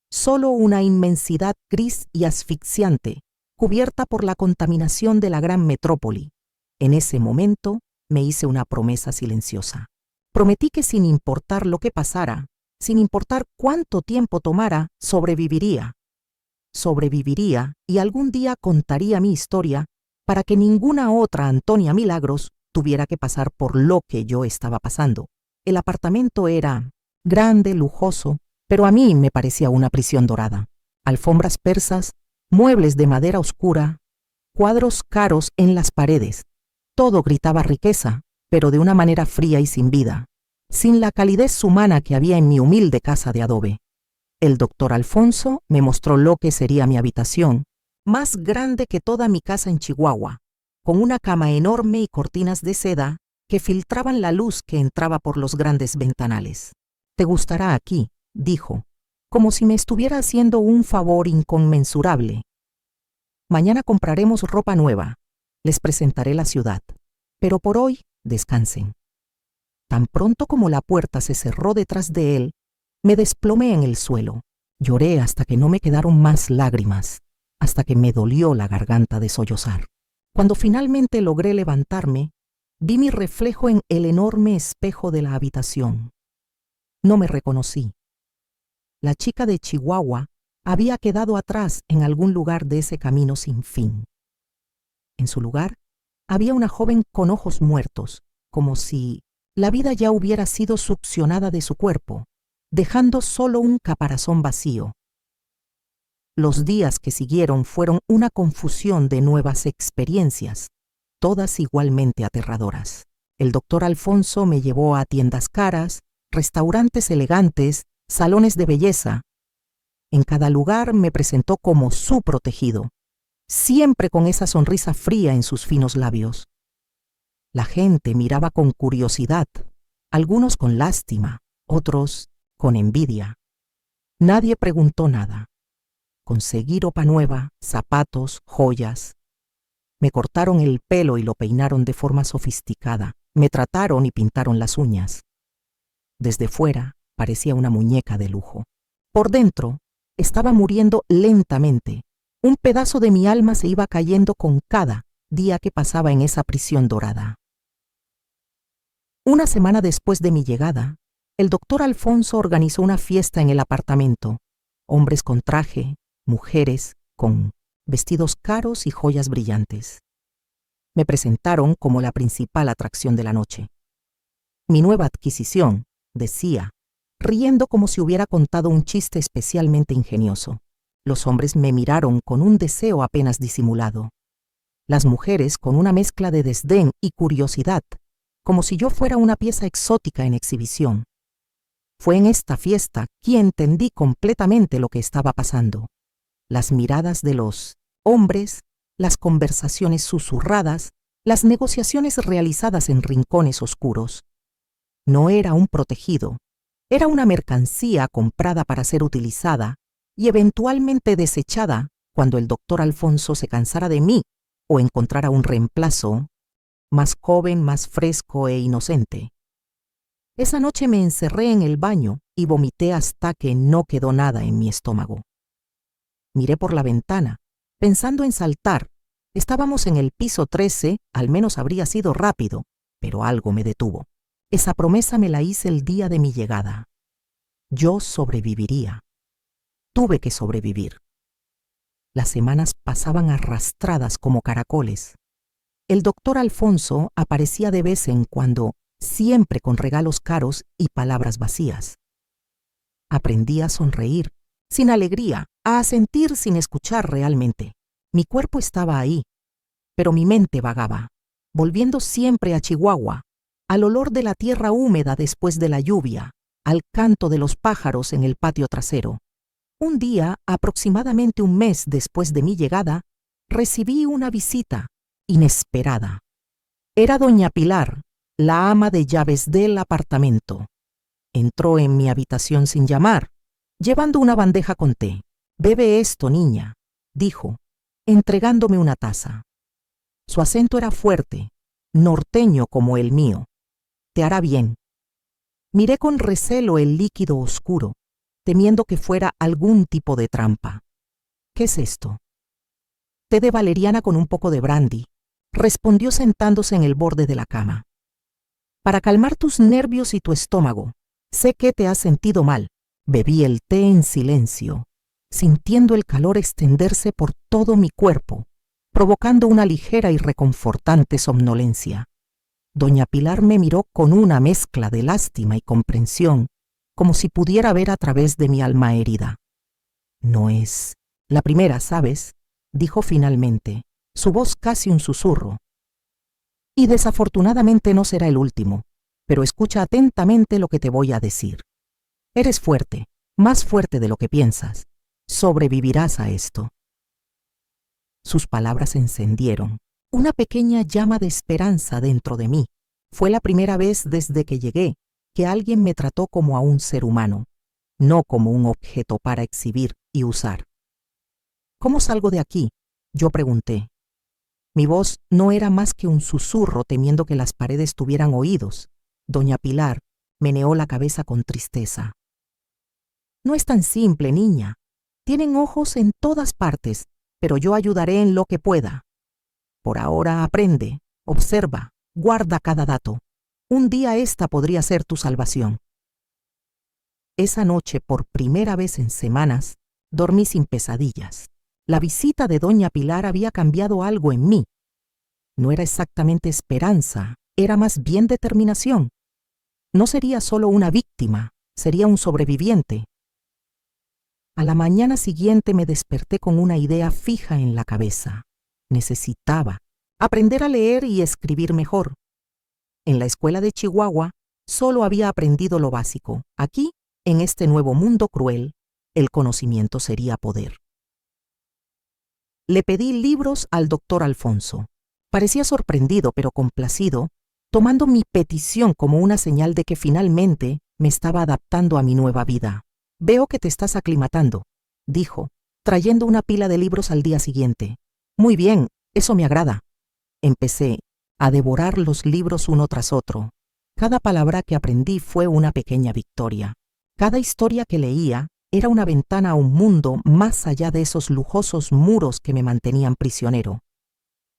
solo una inmensidad gris y asfixiante, cubierta por la contaminación de la gran metrópoli. En ese momento me hice una promesa silenciosa. Prometí que sin importar lo que pasara, sin importar cuánto tiempo tomara, sobreviviría. Sobreviviría y algún día contaría mi historia para que ninguna otra Antonia Milagros tuviera que pasar por lo que yo estaba pasando. El apartamento era grande, lujoso, pero a mí me parecía una prisión dorada. Alfombras persas, muebles de madera oscura, cuadros caros en las paredes. Todo gritaba riqueza, pero de una manera fría y sin vida, sin la calidez humana que había en mi humilde casa de adobe. El doctor Alfonso me mostró lo que sería mi habitación, más grande que toda mi casa en Chihuahua, con una cama enorme y cortinas de seda que filtraban la luz que entraba por los grandes ventanales. «Te gustará aquí», dijo, como si me estuviera haciendo un favor inconmensurable. «Mañana compraremos ropa nueva. Les presentaré la ciudad. Pero por hoy, descansen». Tan pronto como la puerta se cerró detrás de él, me desplomé en el suelo. Lloré hasta que no me quedaron más lágrimas, hasta que me dolió la garganta de sollozar. Cuando finalmente logré levantarme, vi mi reflejo en el enorme espejo de la habitación. No me reconocí. La chica de Chihuahua había quedado atrás en algún lugar de ese camino sin fin. En su lugar, había una joven con ojos muertos, como si la vida ya hubiera sido succionada de su cuerpo, dejando solo un caparazón vacío. Los días que siguieron fueron una confusión de nuevas experiencias, todas igualmente aterradoras. El doctor Alfonso me llevó a tiendas caras, restaurantes elegantes, salones de belleza. En cada lugar me presentó como su protegido, siempre con esa sonrisa fría en sus finos labios. La gente miraba con curiosidad, algunos con lástima, otros con envidia. Nadie preguntó nada. Conseguí ropa nueva, zapatos, joyas. Me cortaron el pelo y lo peinaron de forma sofisticada. Me trataron y pintaron las uñas. Desde fuera parecía una muñeca de lujo. Por dentro estaba muriendo lentamente. Un pedazo de mi alma se iba cayendo con cada día que pasaba en esa prisión dorada. Una semana después de mi llegada, el doctor Alfonso organizó una fiesta en el apartamento. Hombres con traje, mujeres con vestidos caros y joyas brillantes. Me presentaron como la principal atracción de la noche. Mi nueva adquisición, decía, riendo como si hubiera contado un chiste especialmente ingenioso. Los hombres me miraron con un deseo apenas disimulado. Las mujeres con una mezcla de desdén y curiosidad, como si yo fuera una pieza exótica en exhibición. Fue en esta fiesta que entendí completamente lo que estaba pasando. Las miradas de los hombres, las conversaciones susurradas, las negociaciones realizadas en rincones oscuros. No era un protegido, era una mercancía comprada para ser utilizada y eventualmente desechada cuando el doctor Alfonso se cansara de mí o encontrara un reemplazo más joven, más fresco e inocente. Esa noche me encerré en el baño y vomité hasta que no quedó nada en mi estómago. Miré por la ventana, pensando en saltar. Estábamos en el piso 13, al menos habría sido rápido, pero algo me detuvo. Esa promesa me la hice el día de mi llegada. Yo sobreviviría. Tuve que sobrevivir. Las semanas pasaban arrastradas como caracoles. El doctor Alfonso aparecía de vez en cuando, siempre con regalos caros y palabras vacías. Aprendí a sonreír, sin alegría, a asentir sin escuchar realmente. Mi cuerpo estaba ahí, pero mi mente vagaba, volviendo siempre a Chihuahua, al olor de la tierra húmeda después de la lluvia, al canto de los pájaros en el patio trasero. Un día, aproximadamente un mes después de mi llegada, recibí una visita inesperada. Era doña Pilar, la ama de llaves del apartamento. Entró en mi habitación sin llamar, llevando una bandeja con té. «Bebe esto, niña», dijo, entregándome una taza. Su acento era fuerte, norteño como el mío. «Te hará bien». Miré con recelo el líquido oscuro, temiendo que fuera algún tipo de trampa. «¿Qué es esto?» «Té de valeriana con un poco de brandy», respondió sentándose en el borde de la cama. «Para calmar tus nervios y tu estómago. Sé que te has sentido mal». Bebí el té en silencio, sintiendo el calor extenderse por todo mi cuerpo, provocando una ligera y reconfortante somnolencia. Doña Pilar me miró con una mezcla de lástima y comprensión, como si pudiera ver a través de mi alma herida. «No es la primera, ¿sabes?», dijo finalmente, su voz casi un susurro. «Y desafortunadamente no será el último, pero escucha atentamente lo que te voy a decir. Eres fuerte, más fuerte de lo que piensas. Sobrevivirás a esto». Sus palabras encendieron una pequeña llama de esperanza dentro de mí. Fue la primera vez desde que llegué que alguien me trató como a un ser humano, no como un objeto para exhibir y usar. «¿Cómo salgo de aquí?», yo pregunté. Mi voz no era más que un susurro, temiendo que las paredes tuvieran oídos. Doña Pilar meneó la cabeza con tristeza. «No es tan simple, niña. Tienen ojos en todas partes, pero yo ayudaré en lo que pueda. Por ahora aprende, observa, guarda cada dato. Un día esta podría ser tu salvación». Esa noche, por primera vez en semanas, dormí sin pesadillas. La visita de doña Pilar había cambiado algo en mí. No era exactamente esperanza, era más bien determinación. No sería solo una víctima, sería un sobreviviente. A la mañana siguiente me desperté con una idea fija en la cabeza. Necesitaba aprender a leer y escribir mejor. En la escuela de Chihuahua solo había aprendido lo básico. Aquí, en este nuevo mundo cruel, el conocimiento sería poder. Le pedí libros al doctor Alfonso. Parecía sorprendido pero complacido, tomando mi petición como una señal de que finalmente me estaba adaptando a mi nueva vida. «Veo que te estás aclimatando», dijo, trayendo una pila de libros al día siguiente. «Muy bien, eso me agrada». Empecé a devorar los libros uno tras otro. Cada palabra que aprendí fue una pequeña victoria. Cada historia que leía era una ventana a un mundo más allá de esos lujosos muros que me mantenían prisionero.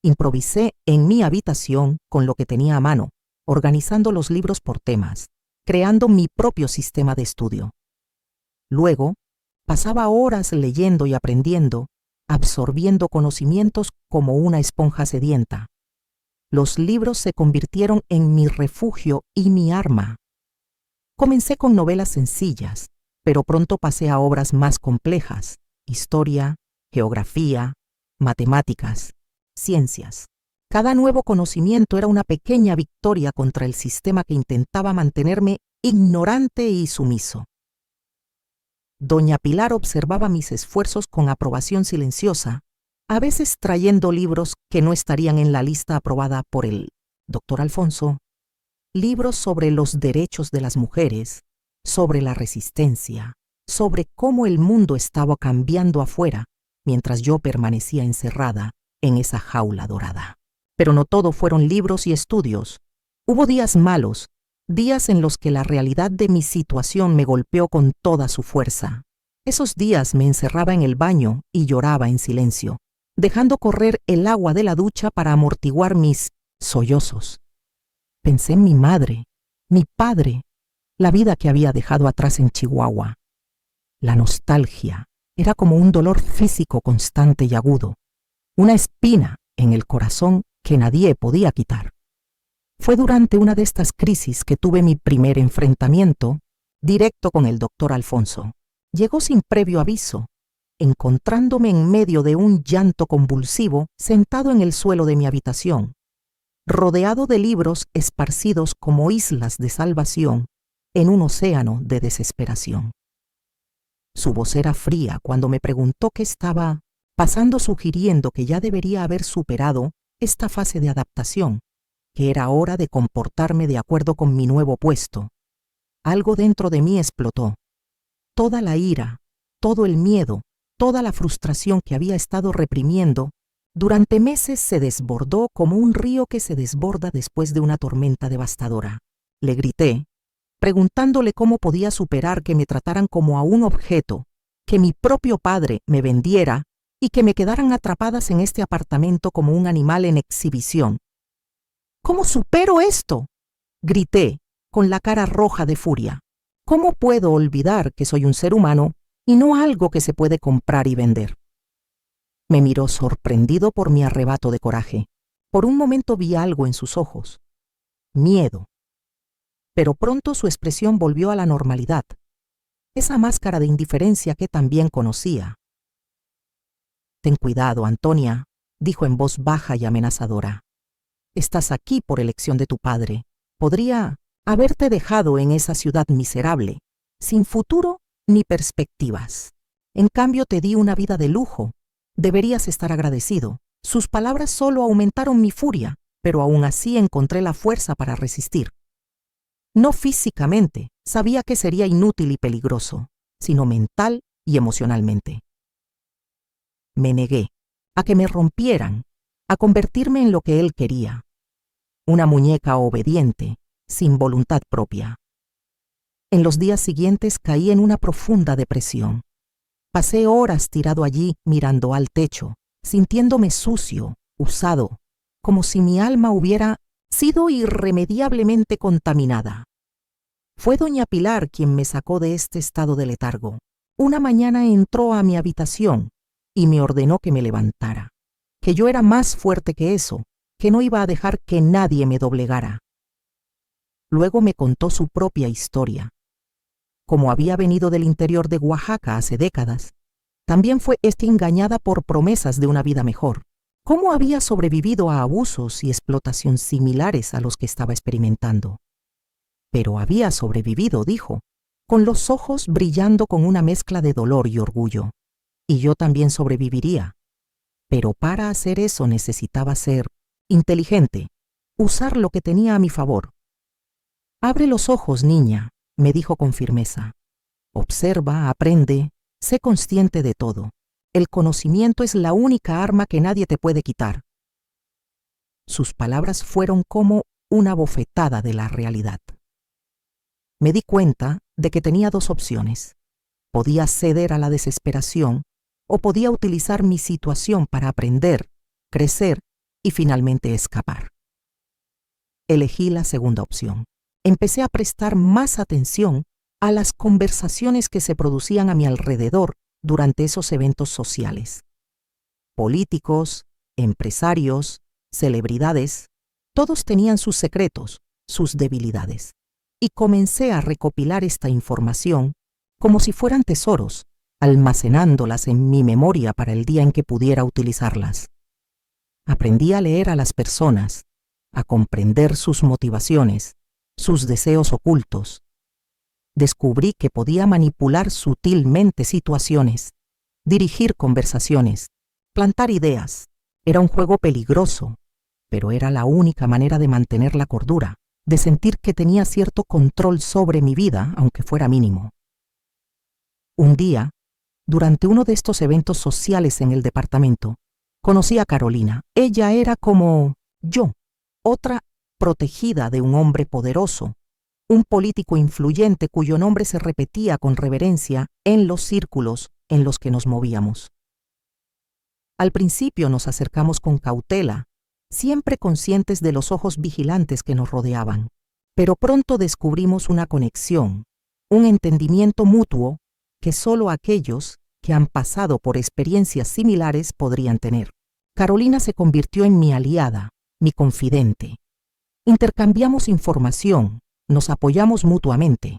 Improvisé en mi habitación con lo que tenía a mano, organizando los libros por temas, creando mi propio sistema de estudio. Luego, pasaba horas leyendo y aprendiendo, absorbiendo conocimientos como una esponja sedienta. Los libros se convirtieron en mi refugio y mi arma. Comencé con novelas sencillas, pero pronto pasé a obras más complejas: historia, geografía, matemáticas, ciencias. Cada nuevo conocimiento era una pequeña victoria contra el sistema que intentaba mantenerme ignorante y sumiso. Doña Pilar observaba mis esfuerzos con aprobación silenciosa, a veces trayendo libros que no estarían en la lista aprobada por el doctor Alfonso, libros sobre los derechos de las mujeres, sobre la resistencia, sobre cómo el mundo estaba cambiando afuera, mientras yo permanecía encerrada en esa jaula dorada. Pero no todo fueron libros y estudios. Hubo días malos, días en los que la realidad de mi situación me golpeó con toda su fuerza. Esos días me encerraba en el baño y lloraba en silencio, dejando correr el agua de la ducha para amortiguar mis sollozos. Pensé en mi madre, mi padre, la vida que había dejado atrás en Chihuahua. La nostalgia era como un dolor físico constante y agudo, una espina en el corazón que nadie podía quitar. Fue durante una de estas crisis que tuve mi primer enfrentamiento directo con el doctor Alfonso. Llegó sin previo aviso, encontrándome en medio de un llanto convulsivo sentado en el suelo de mi habitación, rodeado de libros esparcidos como islas de salvación en un océano de desesperación. Su voz era fría cuando me preguntó qué estaba pasando, sugiriendo que ya debería haber superado esta fase de adaptación, que era hora de comportarme de acuerdo con mi nuevo puesto. Algo dentro de mí explotó. Toda la ira, todo el miedo, toda la frustración que había estado reprimiendo durante meses se desbordó como un río que se desborda después de una tormenta devastadora. Le grité, preguntándole cómo podía superar que me trataran como a un objeto, que mi propio padre me vendiera y que me quedaran atrapadas en este apartamento como un animal en exhibición. ¿Cómo supero esto?, grité, con la cara roja de furia. ¿Cómo puedo olvidar que soy un ser humano y no algo que se puede comprar y vender? Me miró sorprendido por mi arrebato de coraje. Por un momento vi algo en sus ojos: miedo. Pero pronto su expresión volvió a la normalidad, esa máscara de indiferencia que también conocía. «Ten cuidado, Antonia», dijo en voz baja y amenazadora. «Estás aquí por elección de tu padre. Podría haberte dejado en esa ciudad miserable, sin futuro ni perspectivas. En cambio te di una vida de lujo. Deberías estar agradecido». Sus palabras solo aumentaron mi furia, pero aún así encontré la fuerza para resistir. No físicamente, sabía que sería inútil y peligroso, sino mental y emocionalmente. Me negué a que me rompieran, a convertirme en lo que él quería, una muñeca obediente, sin voluntad propia. En los días siguientes caí en una profunda depresión. Pasé horas tirado allí mirando al techo, sintiéndome sucio, usado, como si mi alma hubiera sido irremediablemente contaminada. Fue doña Pilar quien me sacó de este estado de letargo. Una mañana entró a mi habitación y me ordenó que me levantara, que yo era más fuerte que eso, que no iba a dejar que nadie me doblegara. Luego me contó su propia historia. Como había venido del interior de Oaxaca hace décadas, también fue engañada por promesas de una vida mejor. Cómo había sobrevivido a abusos y explotación similares a los que estaba experimentando. Pero había sobrevivido, dijo, con los ojos brillando con una mezcla de dolor y orgullo. Y yo también sobreviviría. Pero para hacer eso necesitaba ser inteligente, usar lo que tenía a mi favor. «Abre los ojos, niña», me dijo con firmeza. «Observa, aprende, sé consciente de todo. El conocimiento es la única arma que nadie te puede quitar». Sus palabras fueron como una bofetada de la realidad. Me di cuenta de que tenía dos opciones. Podía ceder a la desesperación o podía utilizar mi situación para aprender, crecer y finalmente escapar. Elegí la segunda opción. Empecé a prestar más atención a las conversaciones que se producían a mi alrededor durante esos eventos sociales. Políticos, empresarios, celebridades, Todos tenían sus secretos, sus debilidades. Y comencé a recopilar esta información como si fueran tesoros, almacenándolas en mi memoria para el día en que pudiera utilizarlas. Aprendí a leer a las personas, a comprender sus motivaciones, sus deseos ocultos. Descubrí que podía manipular sutilmente situaciones, dirigir conversaciones, plantar ideas. Era un juego peligroso, pero era la única manera de mantener la cordura, de sentir que tenía cierto control sobre mi vida, aunque fuera mínimo. Un día, durante uno de estos eventos sociales en el departamento, conocí a Carolina. Ella era como yo, otra protegida de un hombre poderoso, un político influyente cuyo nombre se repetía con reverencia en los círculos en los que nos movíamos. Al principio nos acercamos con cautela, siempre conscientes de los ojos vigilantes que nos rodeaban, pero pronto descubrimos una conexión, un entendimiento mutuo que solo aquellos que han pasado por experiencias similares podrían tener. Carolina se convirtió en mi aliada, mi confidente. Intercambiamos información, nos apoyamos mutuamente.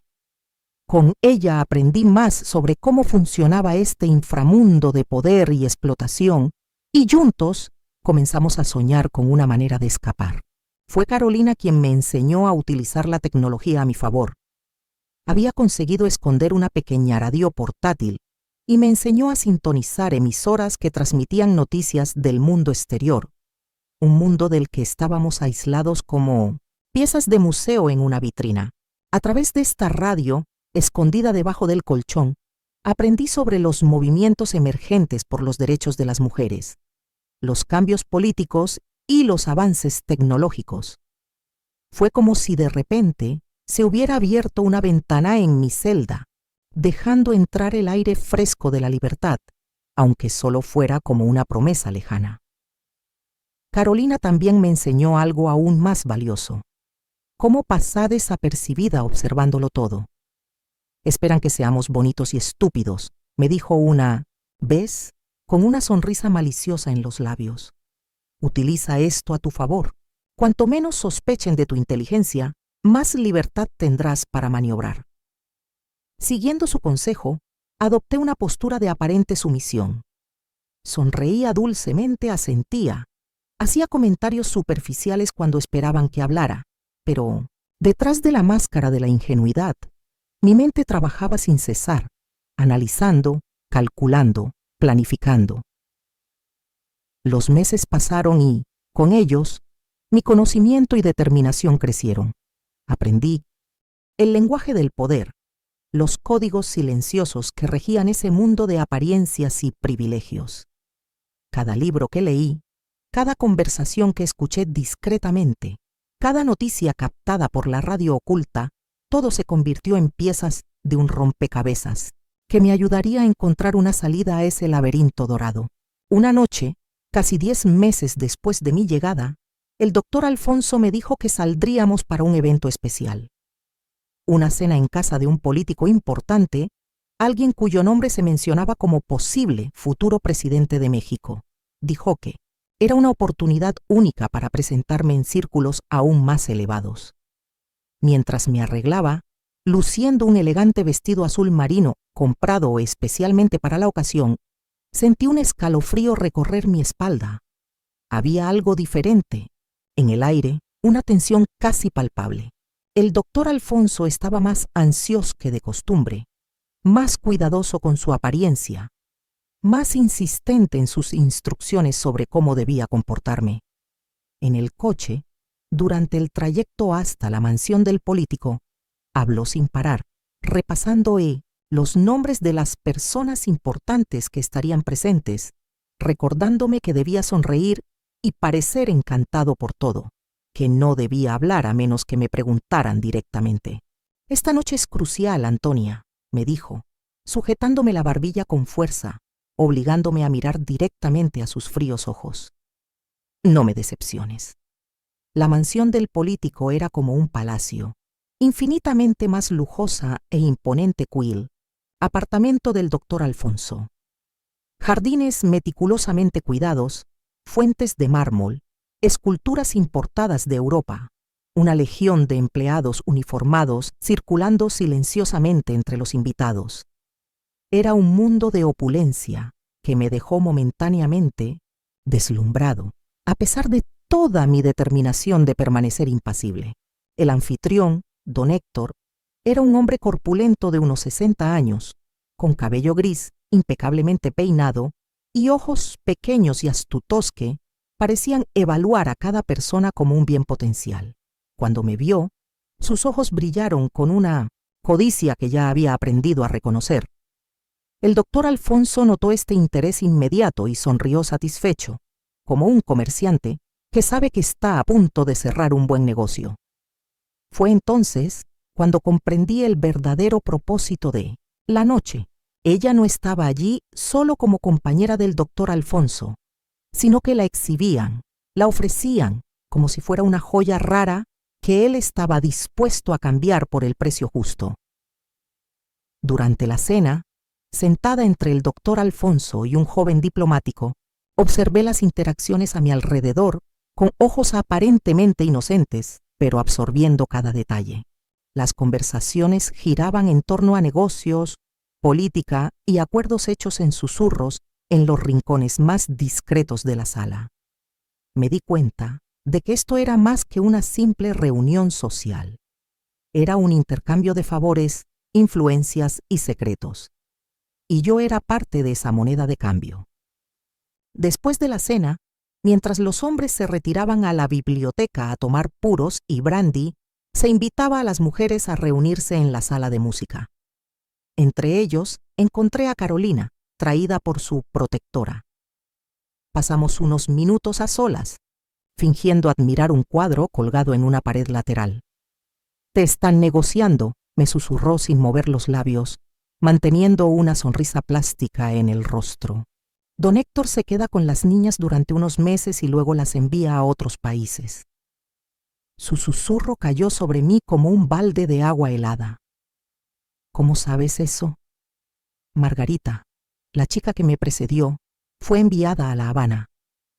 Con ella aprendí más sobre cómo funcionaba este inframundo de poder y explotación, y juntos comenzamos a soñar con una manera de escapar. Fue Carolina quien me enseñó a utilizar la tecnología a mi favor. Había conseguido esconder una pequeña radio portátil y me enseñó a sintonizar emisoras que transmitían noticias del mundo exterior, un mundo del que estábamos aislados como piezas de museo en una vitrina. A través de esta radio, escondida debajo del colchón, aprendí sobre los movimientos emergentes por los derechos de las mujeres, los cambios políticos y los avances tecnológicos. Fue como si de repente se hubiera abierto una ventana en mi celda, dejando entrar el aire fresco de la libertad, aunque solo fuera como una promesa lejana. Carolina también me enseñó algo aún más valioso: cómo pasar desapercibida observándolo todo. Esperan que seamos bonitos y estúpidos, me dijo una vez, con una sonrisa maliciosa en los labios. Utiliza esto a tu favor. Cuanto menos sospechen de tu inteligencia, más libertad tendrás para maniobrar. Siguiendo su consejo, adopté una postura de aparente sumisión. Sonreía dulcemente, asentía, hacía comentarios superficiales cuando esperaban que hablara, pero detrás de la máscara de la ingenuidad, mi mente trabajaba sin cesar, analizando, calculando, planificando. Los meses pasaron y, con ellos, mi conocimiento y determinación crecieron. Aprendí el lenguaje del poder, los códigos silenciosos que regían ese mundo de apariencias y privilegios. Cada libro que leí, cada conversación que escuché discretamente, cada noticia captada por la radio oculta, todo se convirtió en piezas de un rompecabezas que me ayudaría a encontrar una salida a ese laberinto dorado. Una noche, casi 10 meses después de mi llegada, el doctor Alfonso me dijo que saldríamos para un evento especial. Una cena en casa de un político importante, alguien cuyo nombre se mencionaba como posible futuro presidente de México. Dijo que era una oportunidad única para presentarme en círculos aún más elevados. Mientras me arreglaba, luciendo un elegante vestido azul marino comprado especialmente para la ocasión, sentí un escalofrío recorrer mi espalda. Había algo diferente. En el aire, una tensión casi palpable. El doctor Alfonso estaba más ansioso que de costumbre, más cuidadoso con su apariencia, más insistente en sus instrucciones sobre cómo debía comportarme. En el coche, durante el trayecto hasta la mansión del político, habló sin parar, repasando los nombres de las personas importantes que estarían presentes, recordándome que debía sonreír y parecer encantado por todo, que no debía hablar a menos que me preguntaran directamente. Esta noche es crucial, Antonia, me dijo, sujetándome la barbilla con fuerza, obligándome a mirar directamente a sus fríos ojos. No me decepciones. La mansión del político era como un palacio, infinitamente más lujosa e imponente que el apartamento del doctor Alfonso. Jardines meticulosamente cuidados, fuentes de mármol, esculturas importadas de Europa, una legión de empleados uniformados circulando silenciosamente entre los invitados. Era un mundo de opulencia que me dejó momentáneamente deslumbrado, a pesar de toda mi determinación de permanecer impasible. El anfitrión, don Héctor, era un hombre corpulento de unos 60 años, con cabello gris, impecablemente peinado, y ojos pequeños y astutos que parecían evaluar a cada persona como un bien potencial. Cuando me vio, sus ojos brillaron con una codicia que ya había aprendido a reconocer. El doctor Alfonso notó este interés inmediato y sonrió satisfecho, como un comerciante que sabe que está a punto de cerrar un buen negocio. Fue entonces cuando comprendí el verdadero propósito de la noche. Ella no estaba allí solo como compañera del doctor Alfonso, sino que la exhibían, la ofrecían como si fuera una joya rara que él estaba dispuesto a cambiar por el precio justo. Durante la cena, sentada entre el doctor Alfonso y un joven diplomático, observé las interacciones a mi alrededor con ojos aparentemente inocentes, pero absorbiendo cada detalle. Las conversaciones giraban en torno a negocios, política y acuerdos hechos en susurros en los rincones más discretos de la sala. Me di cuenta de que esto era más que una simple reunión social. Era un intercambio de favores, influencias y secretos. Y yo era parte de esa moneda de cambio. Después de la cena, mientras los hombres se retiraban a la biblioteca a tomar puros y brandy, se invitaba a las mujeres a reunirse en la sala de música. Entre ellos, encontré a Carolina, traída por su protectora. Pasamos unos minutos a solas, fingiendo admirar un cuadro colgado en una pared lateral. «Te están negociando», me susurró sin mover los labios, manteniendo una sonrisa plástica en el rostro. Don Héctor se queda con las niñas durante unos meses y luego las envía a otros países. Su susurro cayó sobre mí como un balde de agua helada. ¿Cómo sabes eso? Margarita, la chica que me precedió, fue enviada a La Habana.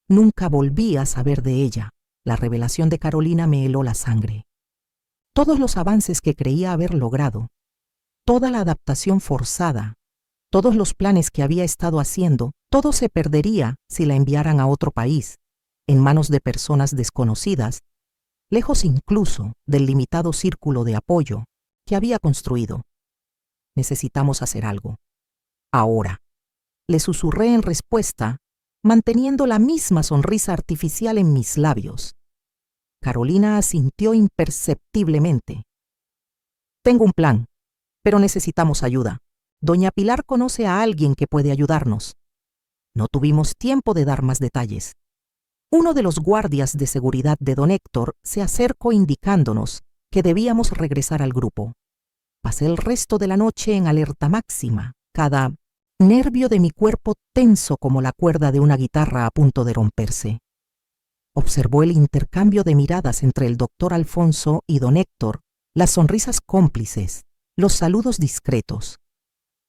Nunca volví a saber de ella. La revelación de Carolina me heló la sangre. Todos los avances que creía haber logrado, toda la adaptación forzada, todos los planes que había estado haciendo, todo se perdería si la enviaran a otro país, en manos de personas desconocidas, lejos incluso del limitado círculo de apoyo que había construido. Necesitamos hacer algo. Ahora. Le susurré en respuesta, manteniendo la misma sonrisa artificial en mis labios. Carolina asintió imperceptiblemente. Tengo un plan, pero necesitamos ayuda. Doña Pilar conoce a alguien que puede ayudarnos. No tuvimos tiempo de dar más detalles. Uno de los guardias de seguridad de don Héctor se acercó indicándonos que debíamos regresar al grupo. Pasé el resto de la noche en alerta máxima, cada nervio de mi cuerpo tenso como la cuerda de una guitarra a punto de romperse. Observó el intercambio de miradas entre el doctor Alfonso y don Héctor, las sonrisas cómplices, los saludos discretos.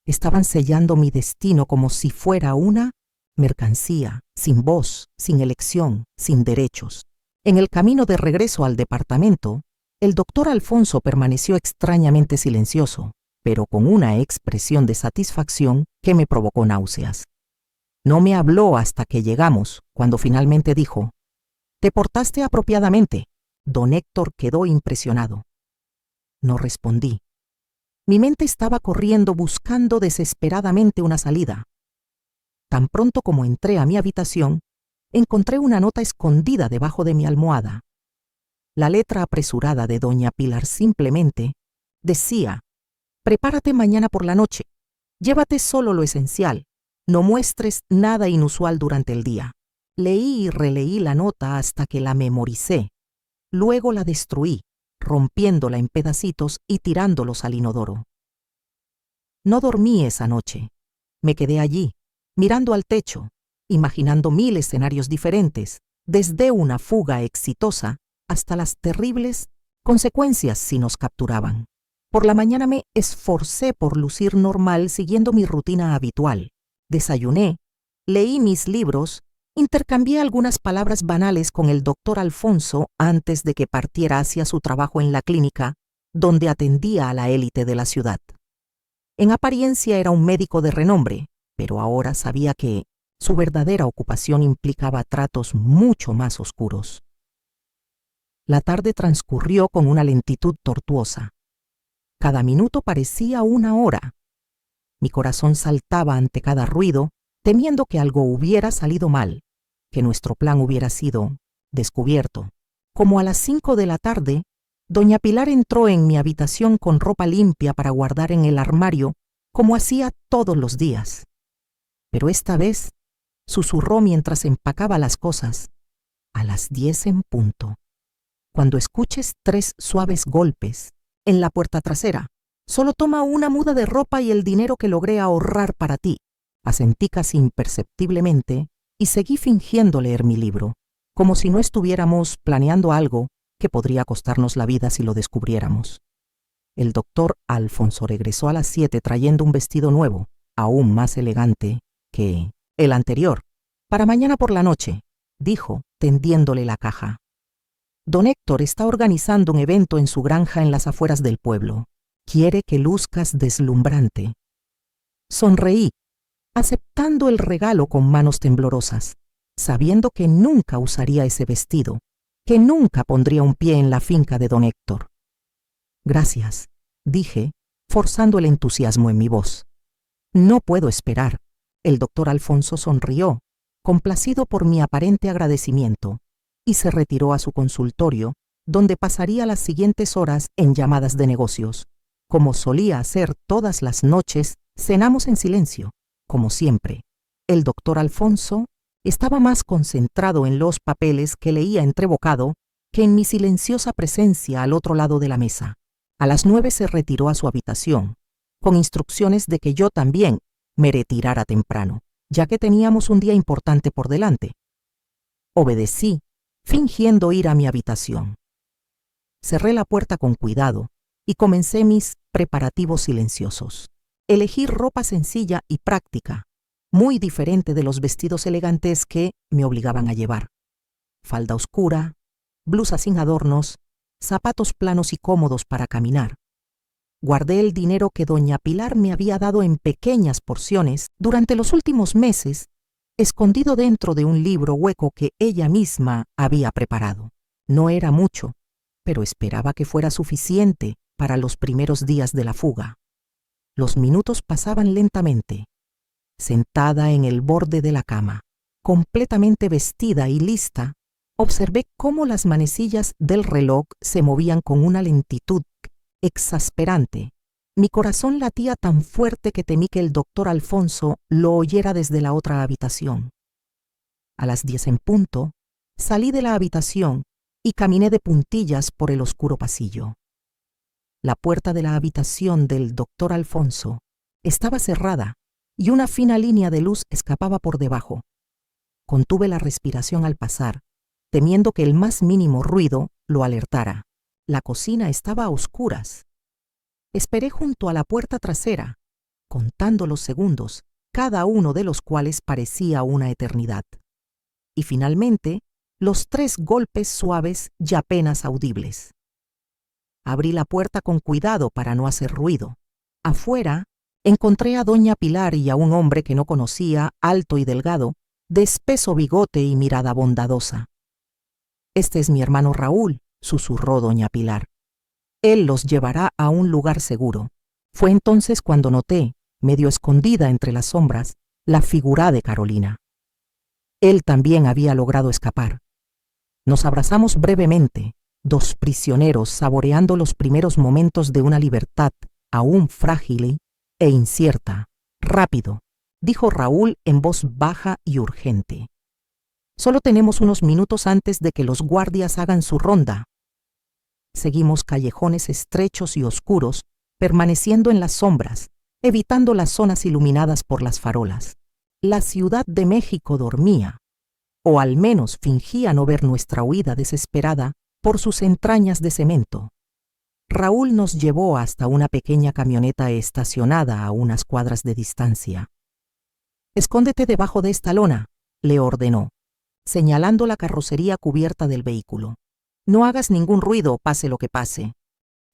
Estaban sellando mi destino como si fuera una mercancía, sin voz, sin elección, sin derechos. En el camino de regreso al departamento, el doctor Alfonso permaneció extrañamente silencioso, pero con una expresión de satisfacción que me provocó náuseas. No me habló hasta que llegamos, cuando finalmente dijo: «Te portaste apropiadamente». Don Héctor quedó impresionado. No respondí. Mi mente estaba corriendo buscando desesperadamente una salida. Tan pronto como entré a mi habitación, encontré una nota escondida debajo de mi almohada. La letra apresurada de doña Pilar simplemente decía: «Prepárate mañana por la noche. Llévate solo lo esencial. No muestres nada inusual durante el día». Leí y releí la nota hasta que la memoricé. Luego la destruí, rompiéndola en pedacitos y tirándolos al inodoro. No dormí esa noche. Me quedé allí, mirando al techo, imaginando 1000 escenarios diferentes, desde una fuga exitosa hasta las terribles consecuencias si nos capturaban. Por la mañana me esforcé por lucir normal siguiendo mi rutina habitual. Desayuné, leí mis libros Intercambié algunas palabras banales con el doctor Alfonso antes de que partiera hacia su trabajo en la clínica, donde atendía a la élite de la ciudad. En apariencia era un médico de renombre, pero ahora sabía que su verdadera ocupación implicaba tratos mucho más oscuros. La tarde transcurrió con una lentitud tortuosa. Cada minuto parecía una hora. Mi corazón saltaba ante cada ruido, temiendo que algo hubiera salido mal, que nuestro plan hubiera sido descubierto. Como a las 5 de la tarde, doña Pilar entró en mi habitación con ropa limpia para guardar en el armario, como hacía todos los días. Pero esta vez susurró mientras empacaba las cosas: a las 10 en punto. Cuando escuches 3 suaves golpes en la puerta trasera, solo toma una muda de ropa y el dinero que logré ahorrar para ti. Asentí casi imperceptiblemente y seguí fingiendo leer mi libro, como si no estuviéramos planeando algo que podría costarnos la vida si lo descubriéramos. El doctor Alfonso regresó a las 7 trayendo un vestido nuevo, aún más elegante que el anterior. Para mañana por la noche, dijo, tendiéndole la caja. Don Héctor está organizando un evento en su granja en las afueras del pueblo. Quiere que luzcas deslumbrante. Sonreí, aceptando el regalo con manos temblorosas, sabiendo que nunca usaría ese vestido, que nunca pondría un pie en la finca de don Héctor. Gracias, dije, forzando el entusiasmo en mi voz. No puedo esperar. El doctor Alfonso sonrió, complacido por mi aparente agradecimiento, y se retiró a su consultorio, donde pasaría las siguientes horas en llamadas de negocios. Como solía hacer todas las noches, cenamos en silencio, como siempre. El doctor Alfonso estaba más concentrado en los papeles que leía entrebocado que en mi silenciosa presencia al otro lado de la mesa. A las 9 se retiró a su habitación, con instrucciones de que yo también me retirara temprano, ya que teníamos un día importante por delante. Obedecí, fingiendo ir a mi habitación. Cerré la puerta con cuidado y comencé mis preparativos silenciosos. Elegí ropa sencilla y práctica, muy diferente de los vestidos elegantes que me obligaban a llevar. Falda oscura, blusa sin adornos, zapatos planos y cómodos para caminar. Guardé el dinero que doña Pilar me había dado en pequeñas porciones durante los últimos meses, escondido dentro de un libro hueco que ella misma había preparado. No era mucho, pero esperaba que fuera suficiente para los primeros días de la fuga. Los minutos pasaban lentamente. Sentada en el borde de la cama, completamente vestida y lista, observé cómo las manecillas del reloj se movían con una lentitud exasperante. Mi corazón latía tan fuerte que temí que el doctor Alfonso lo oyera desde la otra habitación. A las 10 en punto, salí de la habitación y caminé de puntillas por el oscuro pasillo. La puerta de la habitación del doctor Alfonso estaba cerrada y una fina línea de luz escapaba por debajo. Contuve la respiración al pasar, temiendo que el más mínimo ruido lo alertara. La cocina estaba a oscuras. Esperé junto a la puerta trasera, contando los segundos, cada uno de los cuales parecía una eternidad. Y finalmente, los 3 golpes suaves y apenas audibles. Abrí la puerta con cuidado para no hacer ruido. Afuera, encontré a doña Pilar y a un hombre que no conocía, alto y delgado, de espeso bigote y mirada bondadosa. «Este es mi hermano Raúl», susurró doña Pilar. «Él los llevará a un lugar seguro». Fue entonces cuando noté, medio escondida entre las sombras, la figura de Carolina. Él también había logrado escapar. Nos abrazamos brevemente, 2 prisioneros saboreando los primeros momentos de una libertad aún frágil e incierta. «Rápido», dijo Raúl en voz baja y urgente. «Solo tenemos unos minutos antes de que los guardias hagan su ronda». Seguimos callejones estrechos y oscuros, permaneciendo en las sombras, evitando las zonas iluminadas por las farolas. La Ciudad de México dormía, o al menos fingía no ver nuestra huida desesperada por sus entrañas de cemento. Raúl nos llevó hasta una pequeña camioneta estacionada a unas cuadras de distancia. «Escóndete debajo de esta lona», le ordenó. señalando la carrocería cubierta del vehículo. No hagas ningún ruido, pase lo que pase.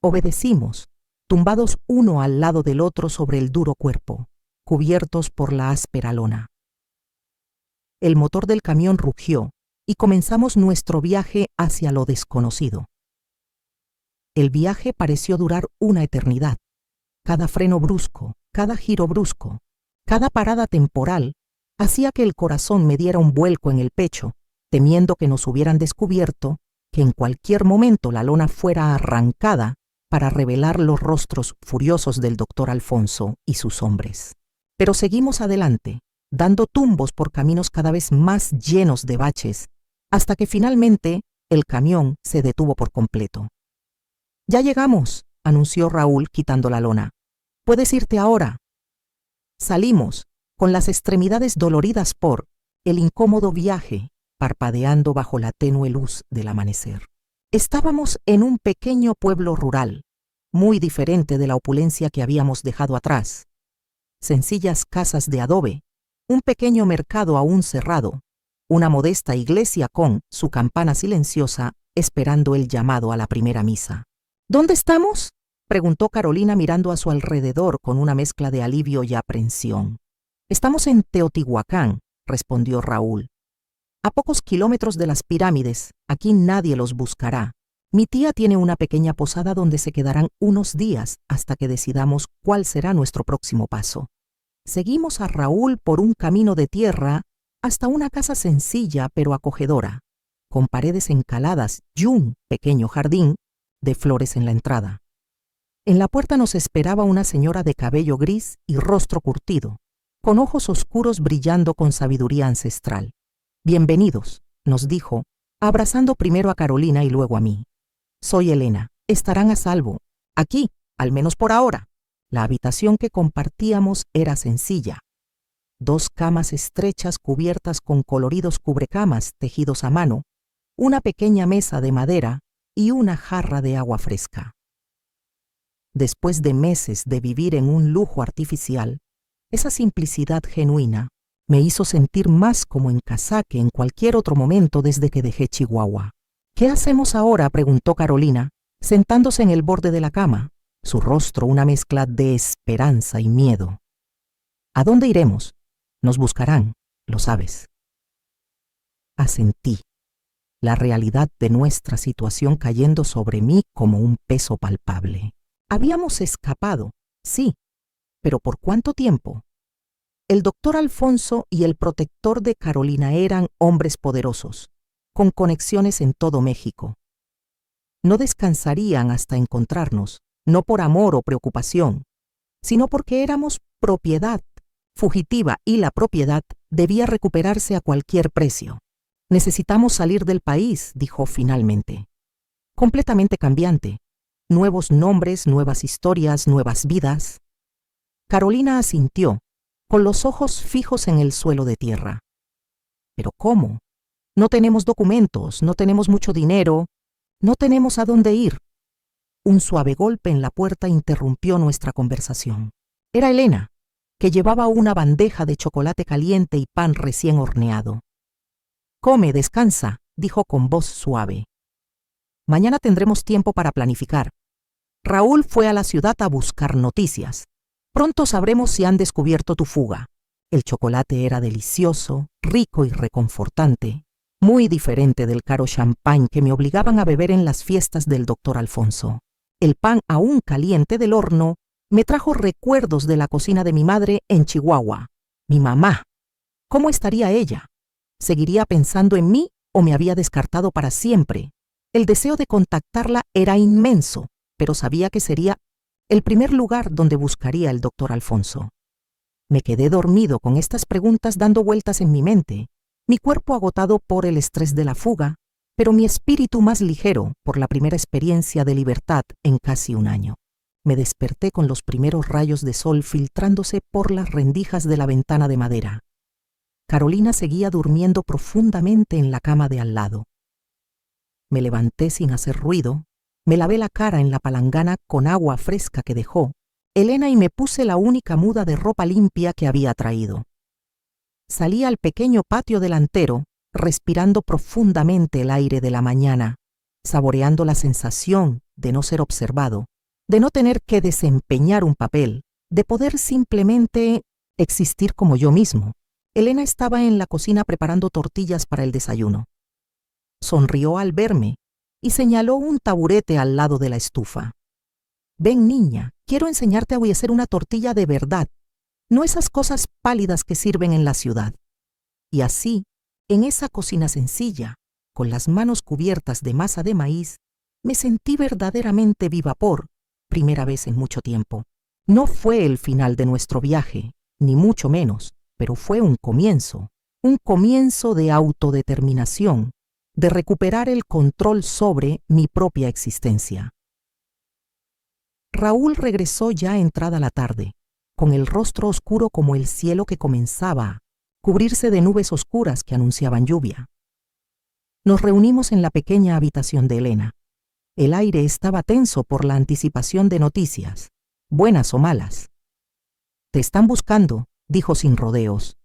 Obedecimos, tumbados uno al lado del otro sobre el duro cuerpo, cubiertos por la áspera lona. El motor del camión rugió y comenzamos nuestro viaje hacia lo desconocido. El viaje pareció durar una eternidad. Cada freno brusco, cada giro brusco, cada parada temporal hacía que el corazón me diera un vuelco en el pecho, temiendo que nos hubieran descubierto, que en cualquier momento la lona fuera arrancada para revelar los rostros furiosos del doctor Alfonso y sus hombres. Pero seguimos adelante, dando tumbos por caminos cada vez más llenos de baches, hasta que finalmente el camión se detuvo por completo. «Ya llegamos», anunció Raúl quitando la lona. «Puedes irte ahora». Salimos, con las extremidades doloridas por el incómodo viaje, parpadeando bajo la tenue luz del amanecer. Estábamos en un pequeño pueblo rural, muy diferente de la opulencia que habíamos dejado atrás. Sencillas casas de adobe, un pequeño mercado aún cerrado, una modesta iglesia con su campana silenciosa esperando el llamado a la primera misa. «¿Dónde estamos?», preguntó Carolina mirando a su alrededor con una mezcla de alivio y aprensión. «Estamos en Teotihuacán», respondió Raúl. «A pocos kilómetros de las pirámides, aquí nadie los buscará. Mi tía tiene una pequeña posada donde se quedarán unos días hasta que decidamos cuál será nuestro próximo paso». Seguimos a Raúl por un camino de tierra hasta una casa sencilla pero acogedora, con paredes encaladas y un pequeño jardín de flores en la entrada. En la puerta nos esperaba una señora de cabello gris y rostro curtido, con ojos oscuros brillando con sabiduría ancestral. «Bienvenidos», nos dijo, abrazando primero a Carolina y luego a mí. «Soy Elena. Estarán a salvo. Aquí, al menos por ahora». La habitación que compartíamos era sencilla. 2 camas estrechas cubiertas con coloridos cubrecamas tejidos a mano, una pequeña mesa de madera y una jarra de agua fresca. Después de meses de vivir en un lujo artificial, esa simplicidad genuina me hizo sentir más como en casa que en cualquier otro momento desde que dejé Chihuahua. «¿Qué hacemos ahora?», preguntó Carolina, sentándose en el borde de la cama, su rostro una mezcla de esperanza y miedo. «¿A dónde iremos? Nos buscarán, lo sabes». Asentí, la realidad de nuestra situación cayendo sobre mí como un peso palpable. Habíamos escapado, sí, pero ¿por cuánto tiempo? El doctor Alfonso y el protector de Carolina eran hombres poderosos, con conexiones en todo México. No descansarían hasta encontrarnos, no por amor o preocupación, sino porque éramos propiedad fugitiva y la propiedad debía recuperarse a cualquier precio. «Necesitamos salir del país», dijo finalmente. Completamente cambiante. Nuevos nombres, nuevas historias, nuevas vidas. Carolina asintió, con los ojos fijos en el suelo de tierra. «¿Pero cómo? No tenemos documentos, no tenemos mucho dinero, no tenemos a dónde ir». Un suave golpe en la puerta interrumpió nuestra conversación. Era Elena, que llevaba una bandeja de chocolate caliente y pan recién horneado. «Come, descansa», dijo con voz suave. «Mañana tendremos tiempo para planificar. Raúl fue a la ciudad a buscar noticias. Pronto sabremos si han descubierto tu fuga». El chocolate era delicioso, rico y reconfortante, muy diferente del caro champán que me obligaban a beber en las fiestas del doctor Alfonso. El pan aún caliente del horno me trajo recuerdos de la cocina de mi madre en Chihuahua. Mi mamá. ¿Cómo estaría ella? ¿Seguiría pensando en mí o me había descartado para siempre? El deseo de contactarla era inmenso, pero sabía que sería el primer lugar donde buscaría el doctor Alfonso. Me quedé dormido con estas preguntas dando vueltas en mi mente, mi cuerpo agotado por el estrés de la fuga, pero mi espíritu más ligero por la primera experiencia de libertad en casi un año. Me desperté con los primeros rayos de sol filtrándose por las rendijas de la ventana de madera. Carolina seguía durmiendo profundamente en la cama de al lado. Me levanté sin hacer ruido, me lavé la cara en la palangana con agua fresca que dejó Elena y me puse la única muda de ropa limpia que había traído. Salí al pequeño patio delantero, respirando profundamente el aire de la mañana, saboreando la sensación de no ser observado, de no tener que desempeñar un papel, de poder simplemente existir como yo mismo. Elena estaba en la cocina preparando tortillas para el desayuno. Sonrió al verme y señaló un taburete al lado de la estufa. «Ven, niña, quiero enseñarte a hacer una tortilla de verdad, no esas cosas pálidas que sirven en la ciudad». Y así, en esa cocina sencilla, con las manos cubiertas de masa de maíz, me sentí verdaderamente viva por primera vez en mucho tiempo. No fue el final de nuestro viaje, ni mucho menos, pero fue un comienzo de autodeterminación, de recuperar el control sobre mi propia existencia. Raúl regresó ya entrada la tarde, con el rostro oscuro como el cielo que comenzaba a cubrirse de nubes oscuras que anunciaban lluvia. Nos reunimos en la pequeña habitación de Elena. El aire estaba tenso por la anticipación de noticias, buenas o malas. «Te están buscando», dijo sin rodeos.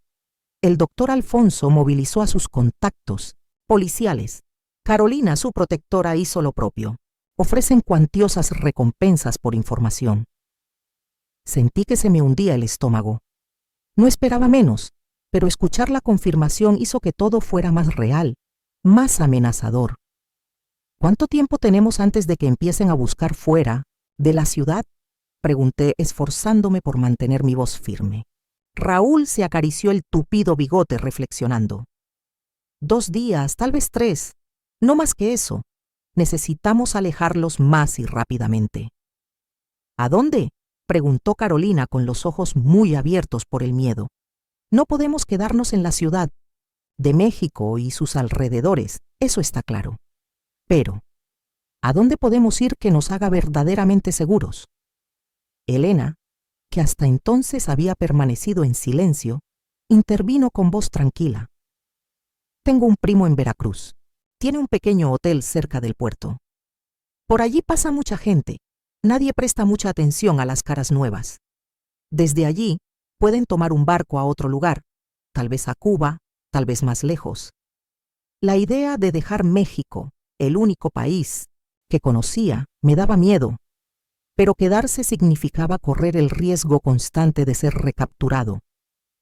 El doctor Alfonso movilizó a sus contactos policiales. Carolina, su protectora, hizo lo propio. Ofrecen cuantiosas recompensas por información. Sentí que se me hundía el estómago. No esperaba menos, pero escuchar la confirmación hizo que todo fuera más real, más amenazador. «¿Cuánto tiempo tenemos antes de que empiecen a buscar fuera de la ciudad?», pregunté, esforzándome por mantener mi voz firme. Raúl se acarició el tupido bigote reflexionando. «2 días, tal vez 3, no más que eso. Necesitamos alejarlos más y rápidamente». «¿A dónde?», preguntó Carolina con los ojos muy abiertos por el miedo. «No podemos quedarnos en la ciudad de México y sus alrededores, eso está claro. Pero, ¿a dónde podemos ir que nos haga verdaderamente seguros?». Elena, que hasta entonces había permanecido en silencio, intervino con voz tranquila. «Tengo un primo en Veracruz. Tiene un pequeño hotel cerca del puerto. Por allí pasa mucha gente. Nadie presta mucha atención a las caras nuevas. Desde allí pueden tomar un barco a otro lugar, tal vez a Cuba, tal vez más lejos». La idea de dejar México, el único país que conocía, me daba miedo, pero quedarse significaba correr el riesgo constante de ser recapturado,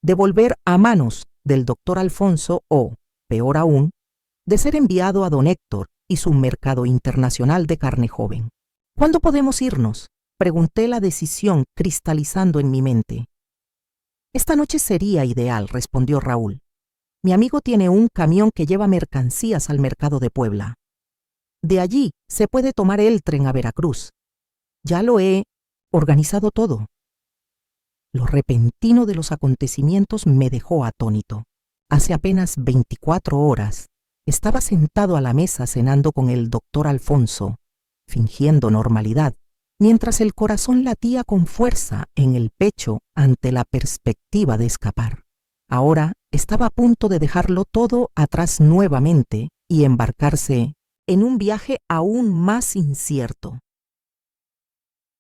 de volver a manos del doctor Alfonso o, peor aún, de ser enviado a don Héctor y su mercado internacional de carne joven. «¿Cuándo podemos irnos?», pregunté, la decisión cristalizando en mi mente. «Esta noche sería ideal», respondió Raúl. «Mi amigo tiene un camión que lleva mercancías al mercado de Puebla. De allí se puede tomar el tren a Veracruz. Ya lo he organizado todo». Lo repentino de los acontecimientos me dejó atónito. Hace apenas 24 horas estaba sentado a la mesa cenando con el doctor Alfonso, fingiendo normalidad, mientras el corazón latía con fuerza en el pecho ante la perspectiva de escapar. Ahora estaba a punto de dejarlo todo atrás nuevamente y embarcarse en un viaje aún más incierto.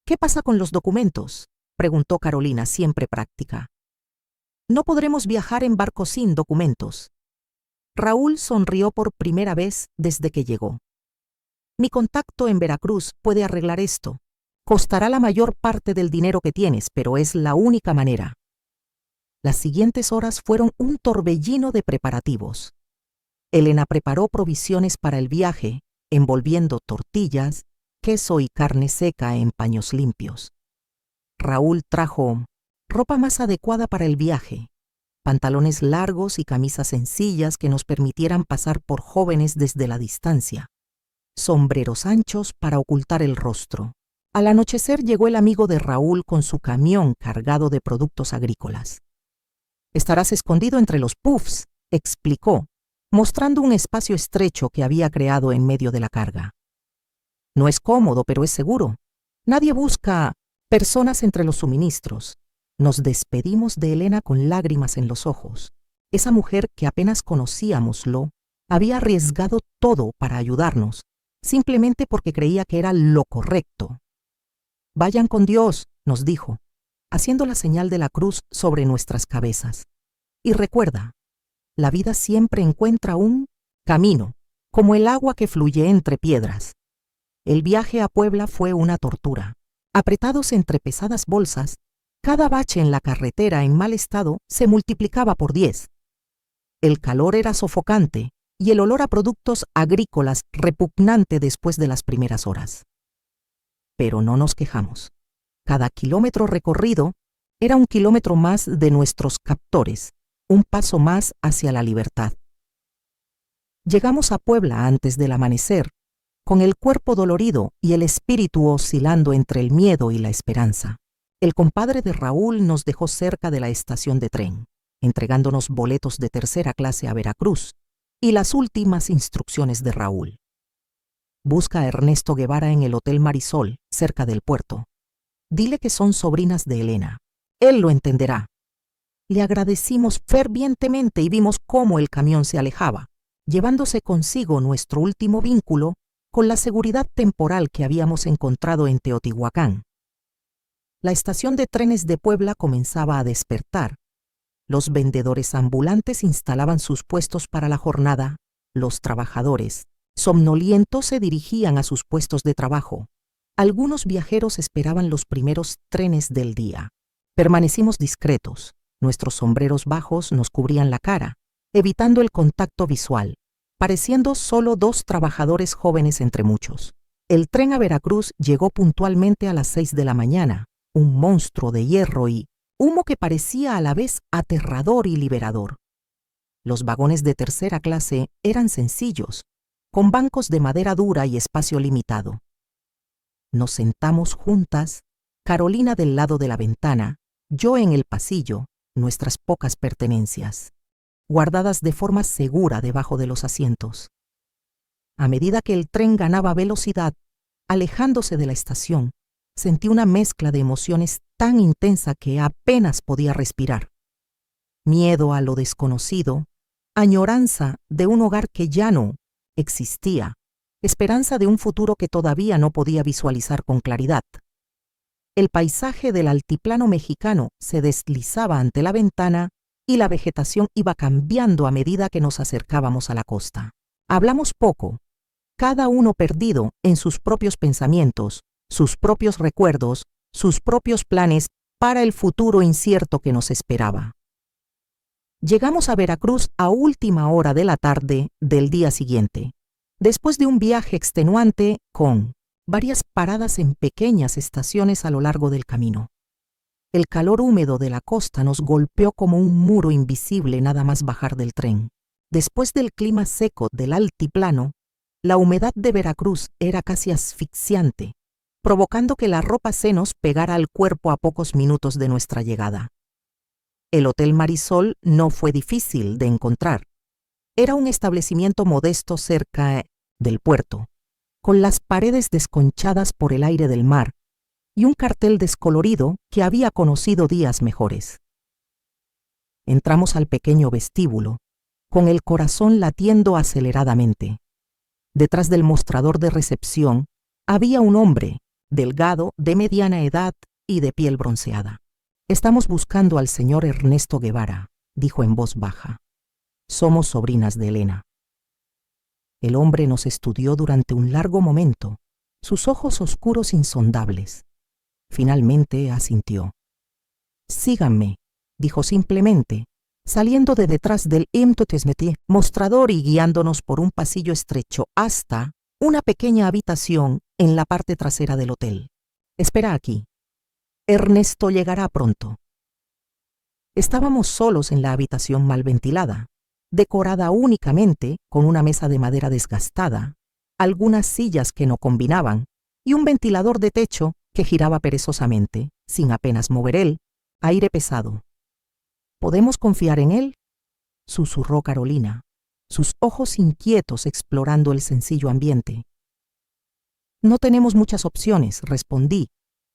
«¿Qué pasa con los documentos?», preguntó Carolina, siempre práctica. «No podremos viajar en barco sin documentos». Raúl sonrió por primera vez desde que llegó. «Mi contacto en Veracruz puede arreglar esto. Costará la mayor parte del dinero que tienes, pero es la única manera». Las siguientes horas fueron un torbellino de preparativos. Elena preparó provisiones para el viaje, envolviendo tortillas, queso y carne seca en paños limpios. Raúl trajo ropa más adecuada para el viaje, pantalones largos y camisas sencillas que nos permitieran pasar por jóvenes desde la distancia, sombreros anchos para ocultar el rostro. Al anochecer llegó el amigo de Raúl con su camión cargado de productos agrícolas. «Estarás escondido entre los puffs», explicó, mostrando un espacio estrecho que había creado en medio de la carga. «No es cómodo, pero es seguro. Nadie busca personas entre los suministros». Nos despedimos de Elena con lágrimas en los ojos. Esa mujer que apenas conocíamos había arriesgado todo para ayudarnos, simplemente porque creía que era lo correcto. «Vayan con Dios», nos dijo, haciendo la señal de la cruz sobre nuestras cabezas. «Y recuerda, la vida siempre encuentra un camino, como el agua que fluye entre piedras. El viaje a Puebla fue una tortura. Apretados entre pesadas bolsas, cada bache en la carretera en mal estado se multiplicaba por 10. El calor era sofocante y el olor a productos agrícolas repugnante después de las primeras horas. Pero no nos quejamos. Cada kilómetro recorrido era un kilómetro más de nuestros captores, un paso más hacia la libertad. Llegamos a Puebla antes del amanecer, con el cuerpo dolorido y el espíritu oscilando entre el miedo y la esperanza. El compadre de Raúl nos dejó cerca de la estación de tren, entregándonos boletos de tercera clase a Veracruz y las últimas instrucciones de Raúl. Busca a Ernesto Guevara en el Hotel Marisol, cerca del puerto. Dile que son sobrinas de Elena. Él lo entenderá. Le agradecimos fervientemente y vimos cómo el camión se alejaba, llevándose consigo nuestro último vínculo con la seguridad temporal que habíamos encontrado en Teotihuacán. La estación de trenes de Puebla comenzaba a despertar. Los vendedores ambulantes instalaban sus puestos para la jornada. Los trabajadores, somnolientos, se dirigían a sus puestos de trabajo. Algunos viajeros esperaban los primeros trenes del día. Permanecimos discretos. Nuestros sombreros bajos nos cubrían la cara, evitando el contacto visual, pareciendo solo 2 trabajadores jóvenes entre muchos. El tren a Veracruz llegó puntualmente a las 6 de la mañana, un monstruo de hierro y humo que parecía a la vez aterrador y liberador. Los vagones de tercera clase eran sencillos, con bancos de madera dura y espacio limitado. Nos sentamos juntas, Carolina del lado de la ventana, yo en el pasillo, nuestras pocas pertenencias, guardadas de forma segura debajo de los asientos. A medida que el tren ganaba velocidad, alejándose de la estación, sentí una mezcla de emociones tan intensa que apenas podía respirar. Miedo a lo desconocido, añoranza de un hogar que ya no existía, esperanza de un futuro que todavía no podía visualizar con claridad. El paisaje del altiplano mexicano se deslizaba ante la ventana y la vegetación iba cambiando a medida que nos acercábamos a la costa. Hablamos poco, cada uno perdido en sus propios pensamientos, sus propios recuerdos, sus propios planes para el futuro incierto que nos esperaba. Llegamos a Veracruz a última hora de la tarde del día siguiente, después de un viaje extenuante con varias paradas en pequeñas estaciones a lo largo del camino. El calor húmedo de la costa nos golpeó como un muro invisible nada más bajar del tren. Después del clima seco del altiplano, la humedad de Veracruz era casi asfixiante, provocando que la ropa se nos pegara al cuerpo a pocos minutos de nuestra llegada. El Hotel Marisol no fue difícil de encontrar. Era un establecimiento modesto cerca del puerto, con las paredes desconchadas por el aire del mar y un cartel descolorido que había conocido días mejores. Entramos al pequeño vestíbulo, con el corazón latiendo aceleradamente. Detrás del mostrador de recepción había un hombre, delgado, de mediana edad y de piel bronceada. «Estamos buscando al señor Ernesto Guevara», dijo en voz baja. «Somos sobrinas de Elena». El hombre nos estudió durante un largo momento, sus ojos oscuros insondables. Finalmente asintió. «Síganme», dijo simplemente, saliendo de detrás del mostrador y guiándonos por un pasillo estrecho hasta una pequeña habitación en la parte trasera del hotel. «Espera aquí. Ernesto llegará pronto». Estábamos solos en la habitación mal ventilada, decorada únicamente con una mesa de madera desgastada, algunas sillas que no combinaban y un ventilador de techo que giraba perezosamente, sin apenas mover el aire pesado. «¿Podemos confiar en él?», susurró Carolina, sus ojos inquietos explorando el sencillo ambiente. «No tenemos muchas opciones», respondí,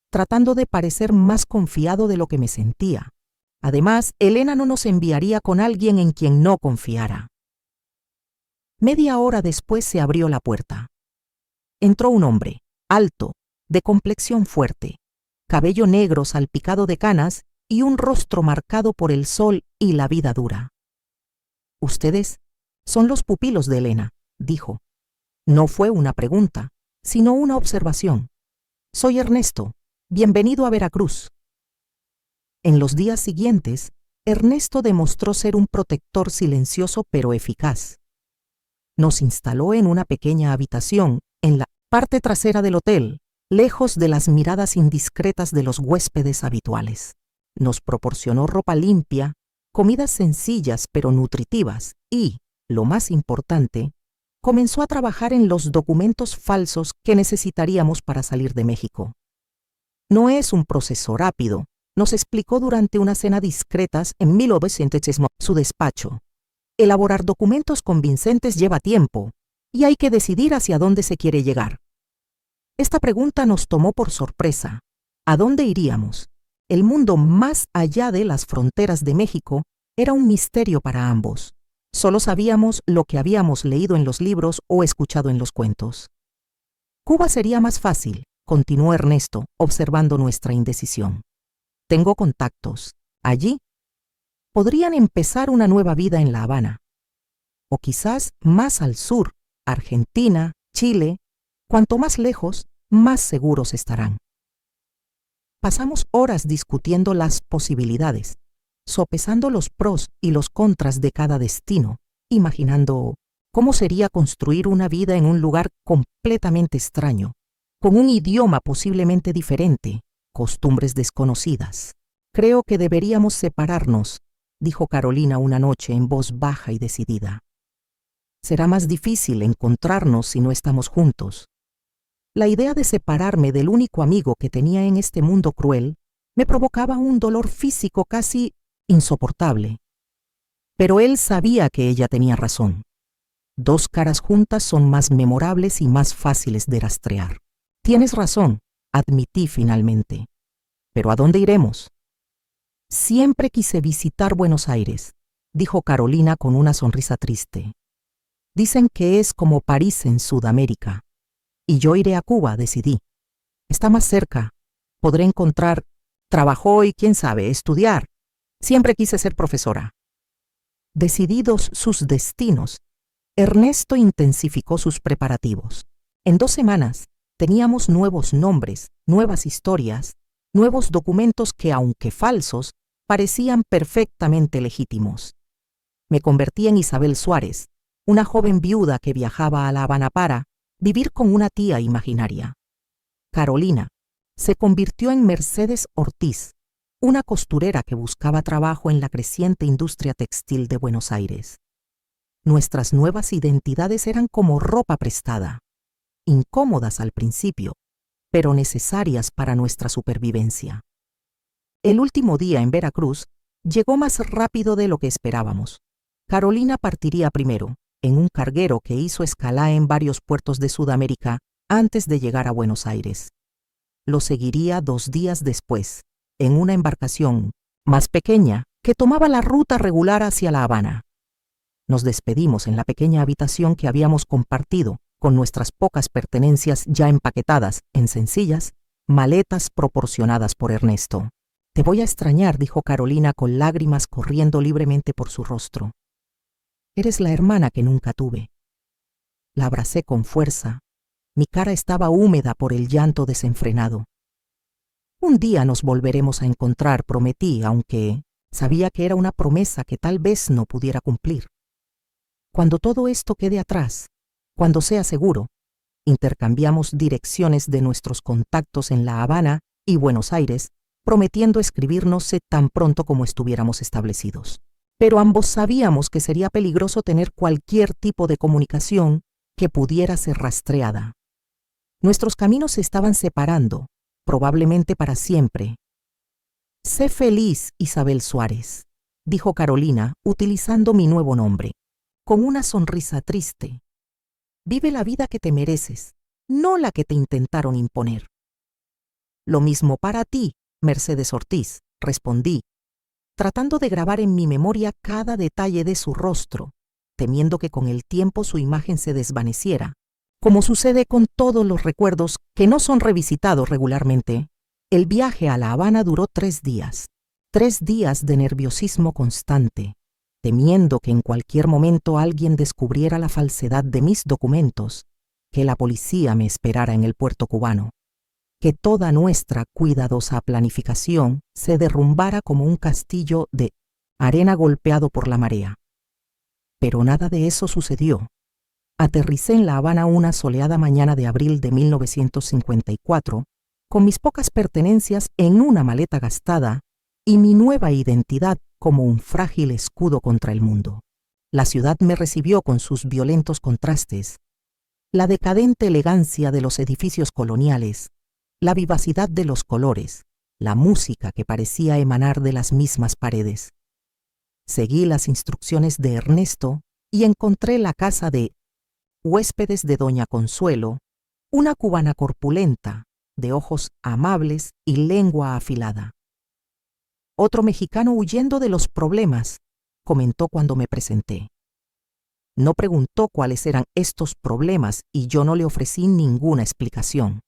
tratando de parecer más confiado de lo que me sentía. Además, Elena no nos enviaría con alguien en quien no confiara. Media hora después se abrió la puerta. Entró un hombre, alto, de complexión fuerte, cabello negro salpicado de canas y un rostro marcado por el sol y la vida dura. Ustedes son los pupilos de Elena, dijo. No fue una pregunta, sino una observación. Soy Ernesto. Bienvenido a Veracruz. En los días siguientes, Ernesto demostró ser un protector silencioso pero eficaz. Nos instaló en una pequeña habitación, en la parte trasera del hotel, lejos de las miradas indiscretas de los huéspedes habituales. Nos proporcionó ropa limpia, comidas sencillas pero nutritivas y, lo más importante, comenzó a trabajar en los documentos falsos que necesitaríamos para salir de México. No es un proceso rápido, nos explicó durante una cena discretas en 1900 su despacho. Elaborar documentos convincentes lleva tiempo y hay que decidir hacia dónde se quiere llegar. Esta pregunta nos tomó por sorpresa. ¿A dónde iríamos? El mundo más allá de las fronteras de México era un misterio para ambos. Solo sabíamos lo que habíamos leído en los libros o escuchado en los cuentos. Cuba sería más fácil, continuó Ernesto, observando nuestra indecisión. Tengo contactos. Allí podrían empezar una nueva vida en La Habana. O quizás más al sur, Argentina, Chile. Cuanto más lejos, más seguros estarán. Pasamos horas discutiendo las posibilidades, sopesando los pros y los contras de cada destino, imaginando cómo sería construir una vida en un lugar completamente extraño, con un idioma posiblemente diferente, costumbres desconocidas. Creo que deberíamos separarnos, dijo Carolina una noche en voz baja y decidida. Será más difícil encontrarnos si no estamos juntos. La idea de separarme del único amigo que tenía en este mundo cruel me provocaba un dolor físico casi insoportable. Pero él sabía que ella tenía razón. Dos caras juntas son más memorables y más fáciles de rastrear. Tienes razón, admití finalmente. ¿Pero a dónde iremos? Siempre quise visitar Buenos Aires, dijo Carolina con una sonrisa triste. Dicen que es como París en Sudamérica. Y yo iré a Cuba, decidí. Está más cerca. Podré encontrar trabajo y, quién sabe, estudiar. Siempre quise ser profesora. Decididos sus destinos, Ernesto intensificó sus preparativos. En 2 semanas teníamos nuevos nombres, nuevas historias, nuevos documentos que, aunque falsos, parecían perfectamente legítimos. Me convertí en Isabel Suárez, una joven viuda que viajaba a La Habana para vivir con una tía imaginaria. Carolina se convirtió en Mercedes Ortiz, una costurera que buscaba trabajo en la creciente industria textil de Buenos Aires. Nuestras nuevas identidades eran como ropa prestada, incómodas al principio, pero necesarias para nuestra supervivencia. El último día en Veracruz llegó más rápido de lo que esperábamos. Carolina partiría primero, en un carguero que hizo escala en varios puertos de Sudamérica antes de llegar a Buenos Aires. Lo seguiría 2 días después, en una embarcación más pequeña que tomaba la ruta regular hacia La Habana. Nos despedimos en la pequeña habitación que habíamos compartido, con nuestras pocas pertenencias ya empaquetadas en sencillas maletas proporcionadas por Ernesto. Te voy a extrañar, dijo Carolina con lágrimas corriendo libremente por su rostro. Eres la hermana que nunca tuve. La abracé con fuerza. Mi cara estaba húmeda por el llanto desenfrenado. Un día nos volveremos a encontrar, prometí, aunque sabía que era una promesa que tal vez no pudiera cumplir. Cuando todo esto quede atrás, cuando sea seguro, intercambiamos direcciones de nuestros contactos en La Habana y Buenos Aires, prometiendo escribirnos tan pronto como estuviéramos establecidos. Pero ambos sabíamos que sería peligroso tener cualquier tipo de comunicación que pudiera ser rastreada. Nuestros caminos se estaban separando, probablemente para siempre. Sé feliz, Isabel Suárez, dijo Carolina, utilizando mi nuevo nombre, con una sonrisa triste. Vive la vida que te mereces, no la que te intentaron imponer. Lo mismo para ti, Mercedes Ortiz, respondí, tratando de grabar en mi memoria cada detalle de su rostro, temiendo que con el tiempo su imagen se desvaneciera, como sucede con todos los recuerdos que no son revisitados regularmente. El viaje a La Habana duró 3 días, 3 días de nerviosismo constante, temiendo que en cualquier momento alguien descubriera la falsedad de mis documentos, que la policía me esperara en el puerto cubano, que toda nuestra cuidadosa planificación se derrumbara como un castillo de arena golpeado por la marea. Pero nada de eso sucedió. Aterricé en La Habana una soleada mañana de abril de 1954, con mis pocas pertenencias en una maleta gastada y mi nueva identidad como un frágil escudo contra el mundo. La ciudad me recibió con sus violentos contrastes, la decadente elegancia de los edificios coloniales, la vivacidad de los colores, la música que parecía emanar de las mismas paredes. Seguí las instrucciones de Ernesto y encontré la casa de huéspedes de doña Consuelo, una cubana corpulenta, de ojos amables y lengua afilada. Otro mexicano huyendo de los problemas, comentó cuando me presenté. No preguntó cuáles eran estos problemas y yo no le ofrecí ninguna explicación.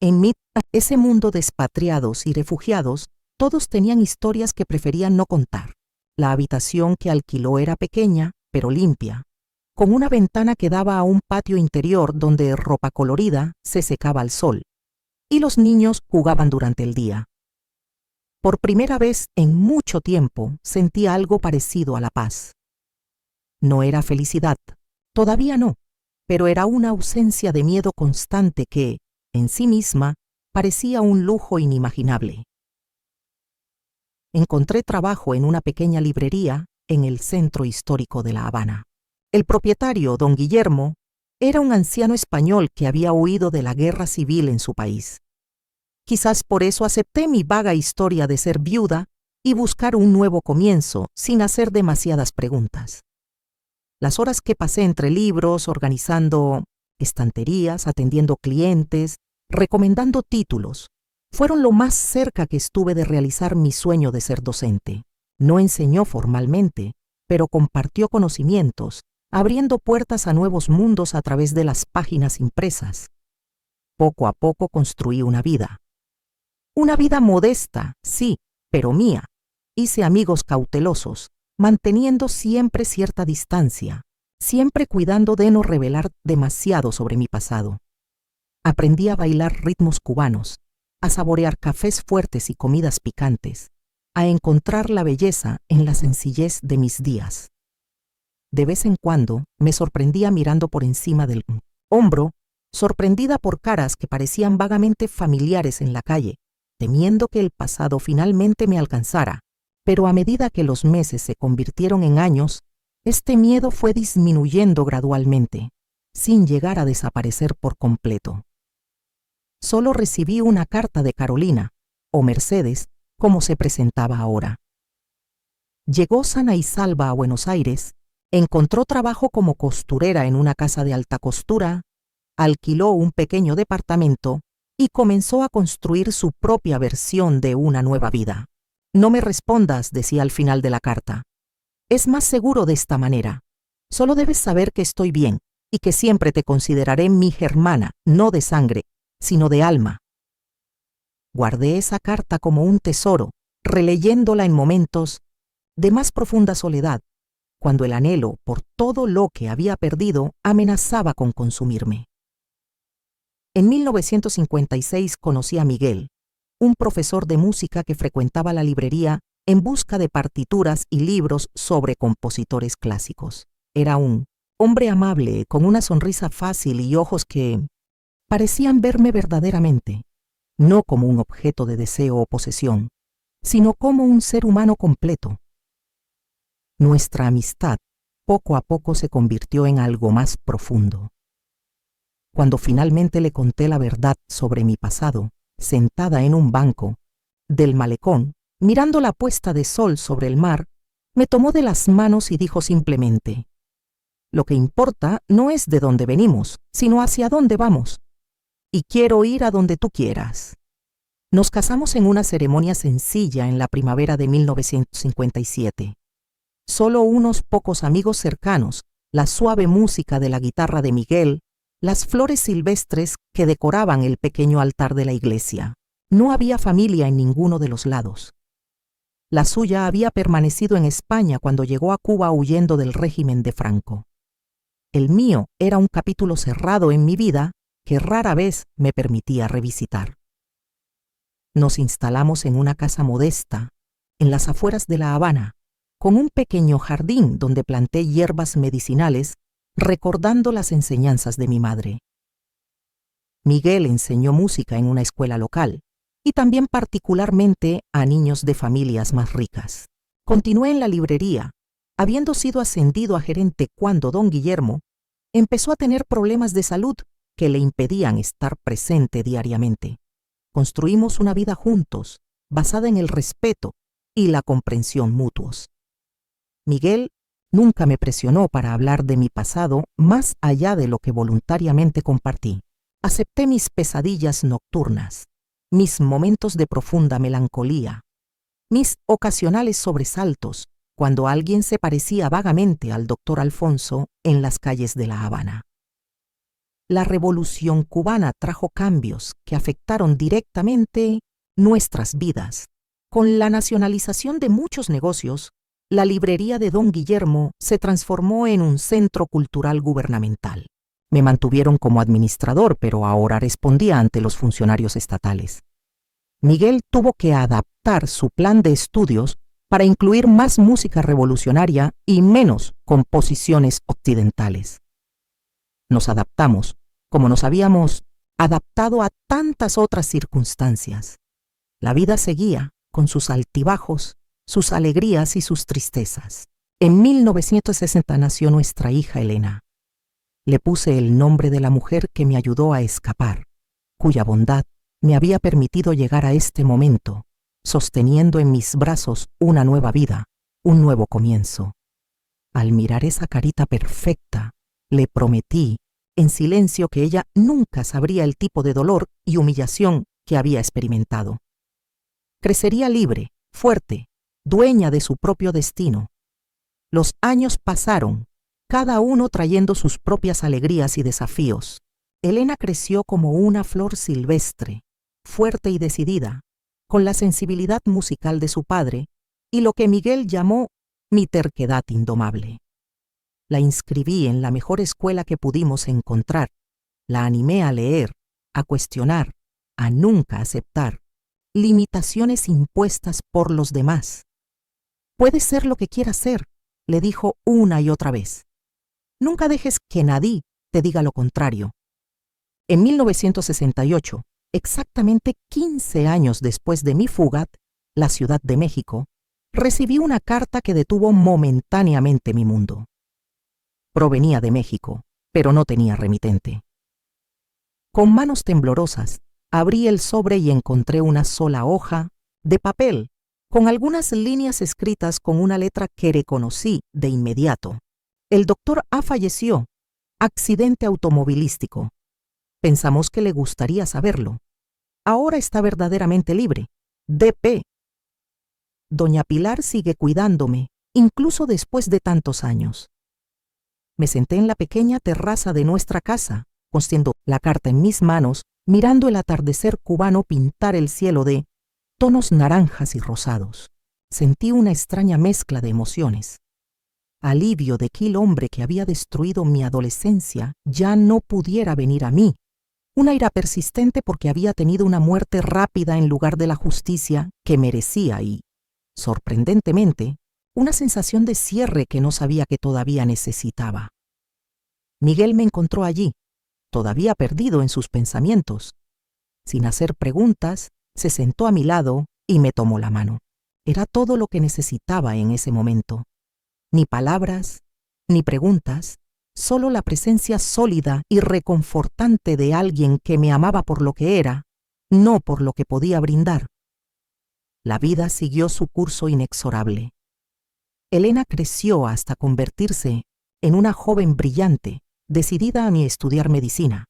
En ese mundo de expatriados y refugiados, todos tenían historias que preferían no contar. La habitación que alquiló era pequeña, pero limpia, con una ventana que daba a un patio interior donde ropa colorida se secaba al sol, y los niños jugaban durante el día. Por primera vez en mucho tiempo sentí algo parecido a la paz. No era felicidad, todavía no, pero era una ausencia de miedo constante que, en sí misma, parecía un lujo inimaginable. Encontré trabajo en una pequeña librería en el centro histórico de La Habana. El propietario, don Guillermo, era un anciano español que había huido de la guerra civil en su país. Quizás por eso acepté mi vaga historia de ser viuda y buscar un nuevo comienzo sin hacer demasiadas preguntas. Las horas que pasé entre libros, organizando estanterías, atendiendo clientes, recomendando títulos, fueron lo más cerca que estuve de realizar mi sueño de ser docente. No enseñó formalmente, pero compartió conocimientos, abriendo puertas a nuevos mundos a través de las páginas impresas. Poco a poco construí una vida. Una vida modesta, sí, pero mía. Hice amigos cautelosos, manteniendo siempre cierta distancia, siempre cuidando de no revelar demasiado sobre mi pasado. Aprendí a bailar ritmos cubanos, a saborear cafés fuertes y comidas picantes, a encontrar la belleza en la sencillez de mis días. De vez en cuando me sorprendía mirando por encima del hombro, sorprendida por caras que parecían vagamente familiares en la calle, temiendo que el pasado finalmente me alcanzara, pero a medida que los meses se convirtieron en años, este miedo fue disminuyendo gradualmente, sin llegar a desaparecer por completo. Solo recibí una carta de Carolina, o Mercedes, como se presentaba ahora. Llegó sana y salva a Buenos Aires, encontró trabajo como costurera en una casa de alta costura, alquiló un pequeño departamento y comenzó a construir su propia versión de una nueva vida. No me respondas, decía al final de la carta. Es más seguro de esta manera. Solo debes saber que estoy bien y que siempre te consideraré mi hermana, no de sangre, sino de alma. Guardé esa carta como un tesoro, releyéndola en momentos de más profunda soledad, cuando el anhelo por todo lo que había perdido amenazaba con consumirme. En 1956 conocí a Miguel, un profesor de música que frecuentaba la librería en busca de partituras y libros sobre compositores clásicos. Era un hombre amable, con una sonrisa fácil y ojos que parecían verme verdaderamente, no como un objeto de deseo o posesión, sino como un ser humano completo. Nuestra amistad poco a poco se convirtió en algo más profundo. Cuando finalmente le conté la verdad sobre mi pasado, sentada en un banco del malecón, mirando la puesta de sol sobre el mar, me tomó de las manos y dijo simplemente: «Lo que importa no es de dónde venimos, sino hacia dónde vamos. Y quiero ir a donde tú quieras». Nos casamos en una ceremonia sencilla en la primavera de 1957. Solo unos pocos amigos cercanos, la suave música de la guitarra de Miguel, las flores silvestres que decoraban el pequeño altar de la iglesia. No había familia en ninguno de los lados. La suya había permanecido en España cuando llegó a Cuba huyendo del régimen de Franco. El mío era un capítulo cerrado en mi vida que rara vez me permitía revisitar. Nos instalamos en una casa modesta, en las afueras de La Habana, con un pequeño jardín donde planté hierbas medicinales, recordando las enseñanzas de mi madre. Miguel enseñó música en una escuela local y también particularmente a niños de familias más ricas. Continué en la librería, habiendo sido ascendido a gerente cuando don Guillermo empezó a tener problemas de salud que le impedían estar presente diariamente. Construimos una vida juntos, basada en el respeto y la comprensión mutuos. Miguel nunca me presionó para hablar de mi pasado más allá de lo que voluntariamente compartí. Acepté mis pesadillas nocturnas, mis momentos de profunda melancolía, mis ocasionales sobresaltos cuando alguien se parecía vagamente al doctor Alfonso en las calles de La Habana. La revolución cubana trajo cambios que afectaron directamente nuestras vidas. Con la nacionalización de muchos negocios, la librería de don Guillermo se transformó en un centro cultural gubernamental. Me mantuvieron como administrador, pero ahora respondía ante los funcionarios estatales. Miguel tuvo que adaptar su plan de estudios para incluir más música revolucionaria y menos composiciones occidentales. Nos adaptamos, como nos habíamos adaptado a tantas otras circunstancias. La vida seguía, con sus altibajos, sus alegrías y sus tristezas. En 1960 nació nuestra hija Elena. Le puse el nombre de la mujer que me ayudó a escapar, cuya bondad me había permitido llegar a este momento, sosteniendo en mis brazos una nueva vida, un nuevo comienzo. Al mirar esa carita perfecta, le prometí, en silencio, que ella nunca sabría el tipo de dolor y humillación que había experimentado. Crecería libre, fuerte, dueña de su propio destino. Los años pasaron, cada uno trayendo sus propias alegrías y desafíos. Elena creció como una flor silvestre, fuerte y decidida, con la sensibilidad musical de su padre y lo que Miguel llamó mi terquedad indomable. La inscribí en la mejor escuela que pudimos encontrar, la animé a leer, a cuestionar, a nunca aceptar limitaciones impuestas por los demás. Puedes ser lo que quieras ser, le dijo una y otra vez. Nunca dejes que nadie te diga lo contrario. En 1968, exactamente 15 años después de mi fuga, la Ciudad de México, recibí una carta que detuvo momentáneamente mi mundo. Provenía de México, pero no tenía remitente. Con manos temblorosas, abrí el sobre y encontré una sola hoja de papel, con algunas líneas escritas con una letra que reconocí de inmediato. El doctor A falleció, accidente automovilístico. Pensamos que le gustaría saberlo. Ahora está verdaderamente libre. D.P. Doña Pilar sigue cuidándome, incluso después de tantos años. Me senté en la pequeña terraza de nuestra casa, cogiendo la carta en mis manos, mirando el atardecer cubano pintar el cielo de tonos naranjas y rosados. Sentí una extraña mezcla de emociones. Alivio de que el hombre que había destruido mi adolescencia ya no pudiera venir a mí. Una ira persistente porque había tenido una muerte rápida en lugar de la justicia que merecía y, sorprendentemente, una sensación de cierre que no sabía que todavía necesitaba. Miguel me encontró allí, todavía perdido en sus pensamientos. Sin hacer preguntas, se sentó a mi lado y me tomó la mano. Era todo lo que necesitaba en ese momento. Ni palabras, ni preguntas, solo la presencia sólida y reconfortante de alguien que me amaba por lo que era, no por lo que podía brindar. La vida siguió su curso inexorable. Elena creció hasta convertirse en una joven brillante, decidida a estudiar medicina.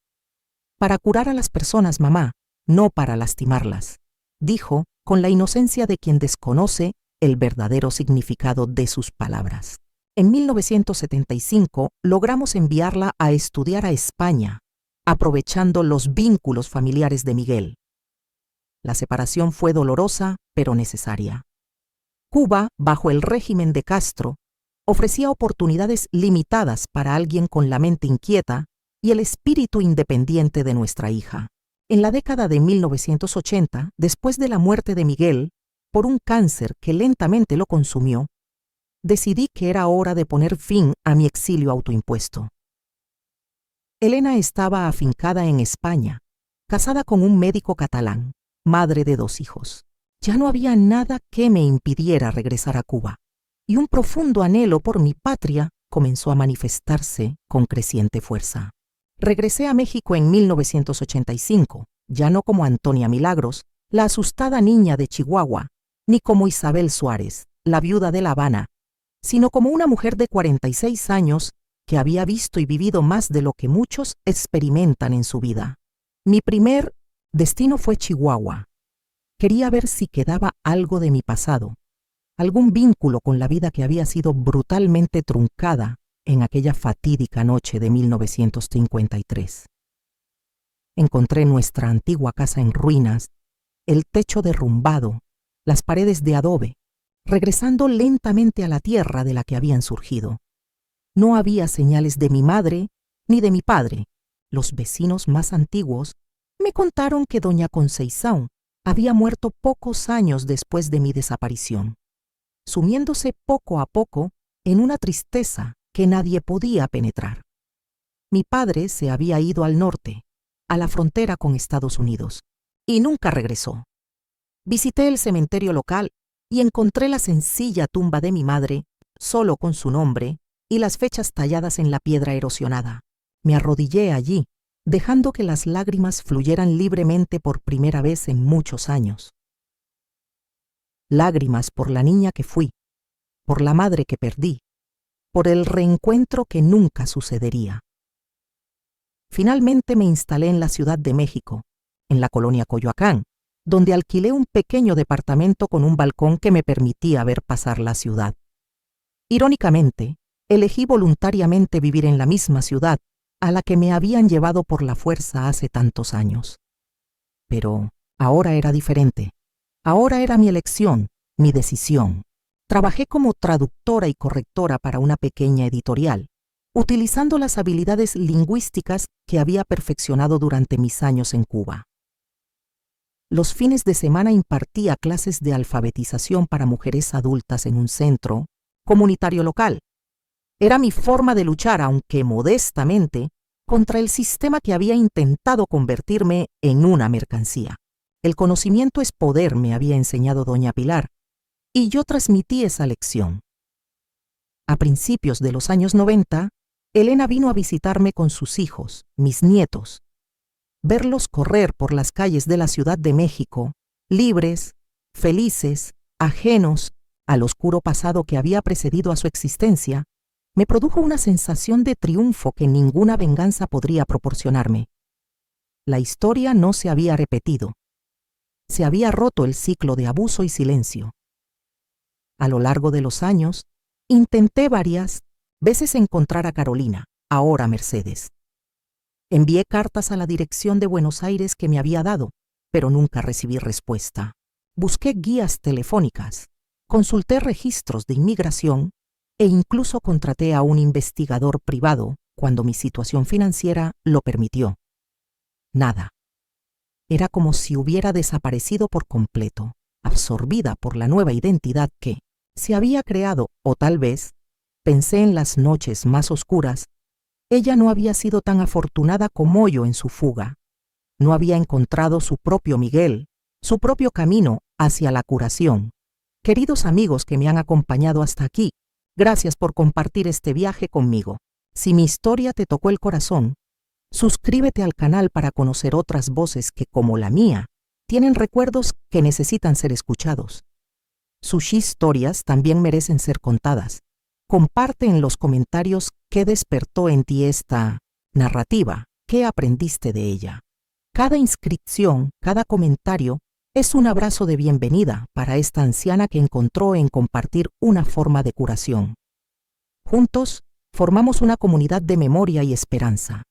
Para curar a las personas, mamá, no para lastimarlas, dijo con la inocencia de quien desconoce el verdadero significado de sus palabras. En 1975 logramos enviarla a estudiar a España, aprovechando los vínculos familiares de Miguel. La separación fue dolorosa, pero necesaria. Cuba, bajo el régimen de Castro, ofrecía oportunidades limitadas para alguien con la mente inquieta y el espíritu independiente de nuestra hija. En la década de 1980, después de la muerte de Miguel, por un cáncer que lentamente lo consumió, decidí que era hora de poner fin a mi exilio autoimpuesto. Elena estaba afincada en España, casada con un médico catalán, madre de 2 hijos. Ya no había nada que me impidiera regresar a Cuba, y un profundo anhelo por mi patria comenzó a manifestarse con creciente fuerza. Regresé a México en 1985, ya no como Antonia Milagros, la asustada niña de Chihuahua, ni como Isabel Suárez, la viuda de La Habana, sino como una mujer de 46 años que había visto y vivido más de lo que muchos experimentan en su vida. Mi primer destino fue Chihuahua. Quería ver si quedaba algo de mi pasado, algún vínculo con la vida que había sido brutalmente truncada en aquella fatídica noche de 1953. Encontré nuestra antigua casa en ruinas, el techo derrumbado, las paredes de adobe, regresando lentamente a la tierra de la que habían surgido. No había señales de mi madre ni de mi padre. Los vecinos más antiguos me contaron que doña Conceizão había muerto pocos años después de mi desaparición, sumiéndose poco a poco en una tristeza que nadie podía penetrar. Mi padre se había ido al norte, a la frontera con Estados Unidos, y nunca regresó. Visité el cementerio local y encontré la sencilla tumba de mi madre, solo con su nombre y las fechas talladas en la piedra erosionada. Me arrodillé allí, dejando que las lágrimas fluyeran libremente por primera vez en muchos años. Lágrimas por la niña que fui, por la madre que perdí, por el reencuentro que nunca sucedería. Finalmente me instalé en la Ciudad de México, en la colonia Coyoacán, donde alquilé un pequeño departamento con un balcón que me permitía ver pasar la ciudad. Irónicamente, elegí voluntariamente vivir en la misma ciudad a la que me habían llevado por la fuerza hace tantos años. Pero ahora era diferente. Ahora era mi elección, mi decisión. Trabajé como traductora y correctora para una pequeña editorial, utilizando las habilidades lingüísticas que había perfeccionado durante mis años en Cuba. Los fines de semana impartía clases de alfabetización para mujeres adultas en un centro comunitario local. Era mi forma de luchar, aunque modestamente, contra el sistema que había intentado convertirme en una mercancía. El conocimiento es poder, me había enseñado doña Pilar, y yo transmití esa lección. A principios de los años 90, Elena vino a visitarme con sus hijos, mis nietos. Verlos correr por las calles de la Ciudad de México, libres, felices, ajenos al oscuro pasado que había precedido a su existencia, me produjo una sensación de triunfo que ninguna venganza podría proporcionarme. La historia no se había repetido. Se había roto el ciclo de abuso y silencio. A lo largo de los años, intenté varias veces encontrar a Carolina, ahora Mercedes. Envié cartas a la dirección de Buenos Aires que me había dado, pero nunca recibí respuesta. Busqué guías telefónicas, consulté registros de inmigración e incluso contraté a un investigador privado cuando mi situación financiera lo permitió. Nada. Era como si hubiera desaparecido por completo, absorbida por la nueva identidad que se había creado, o tal vez, pensé en las noches más oscuras, ella no había sido tan afortunada como yo en su fuga. No había encontrado su propio Miguel, su propio camino hacia la curación. Queridos amigos que me han acompañado hasta aquí, gracias por compartir este viaje conmigo. Si mi historia te tocó el corazón, suscríbete al canal para conocer otras voces que, como la mía, tienen recuerdos que necesitan ser escuchados. Sus historias también merecen ser contadas. Comparte en los comentarios qué despertó en ti esta narrativa, qué aprendiste de ella. Cada inscripción, cada comentario es un abrazo de bienvenida para esta anciana que encontró en compartir una forma de curación. Juntos, formamos una comunidad de memoria y esperanza.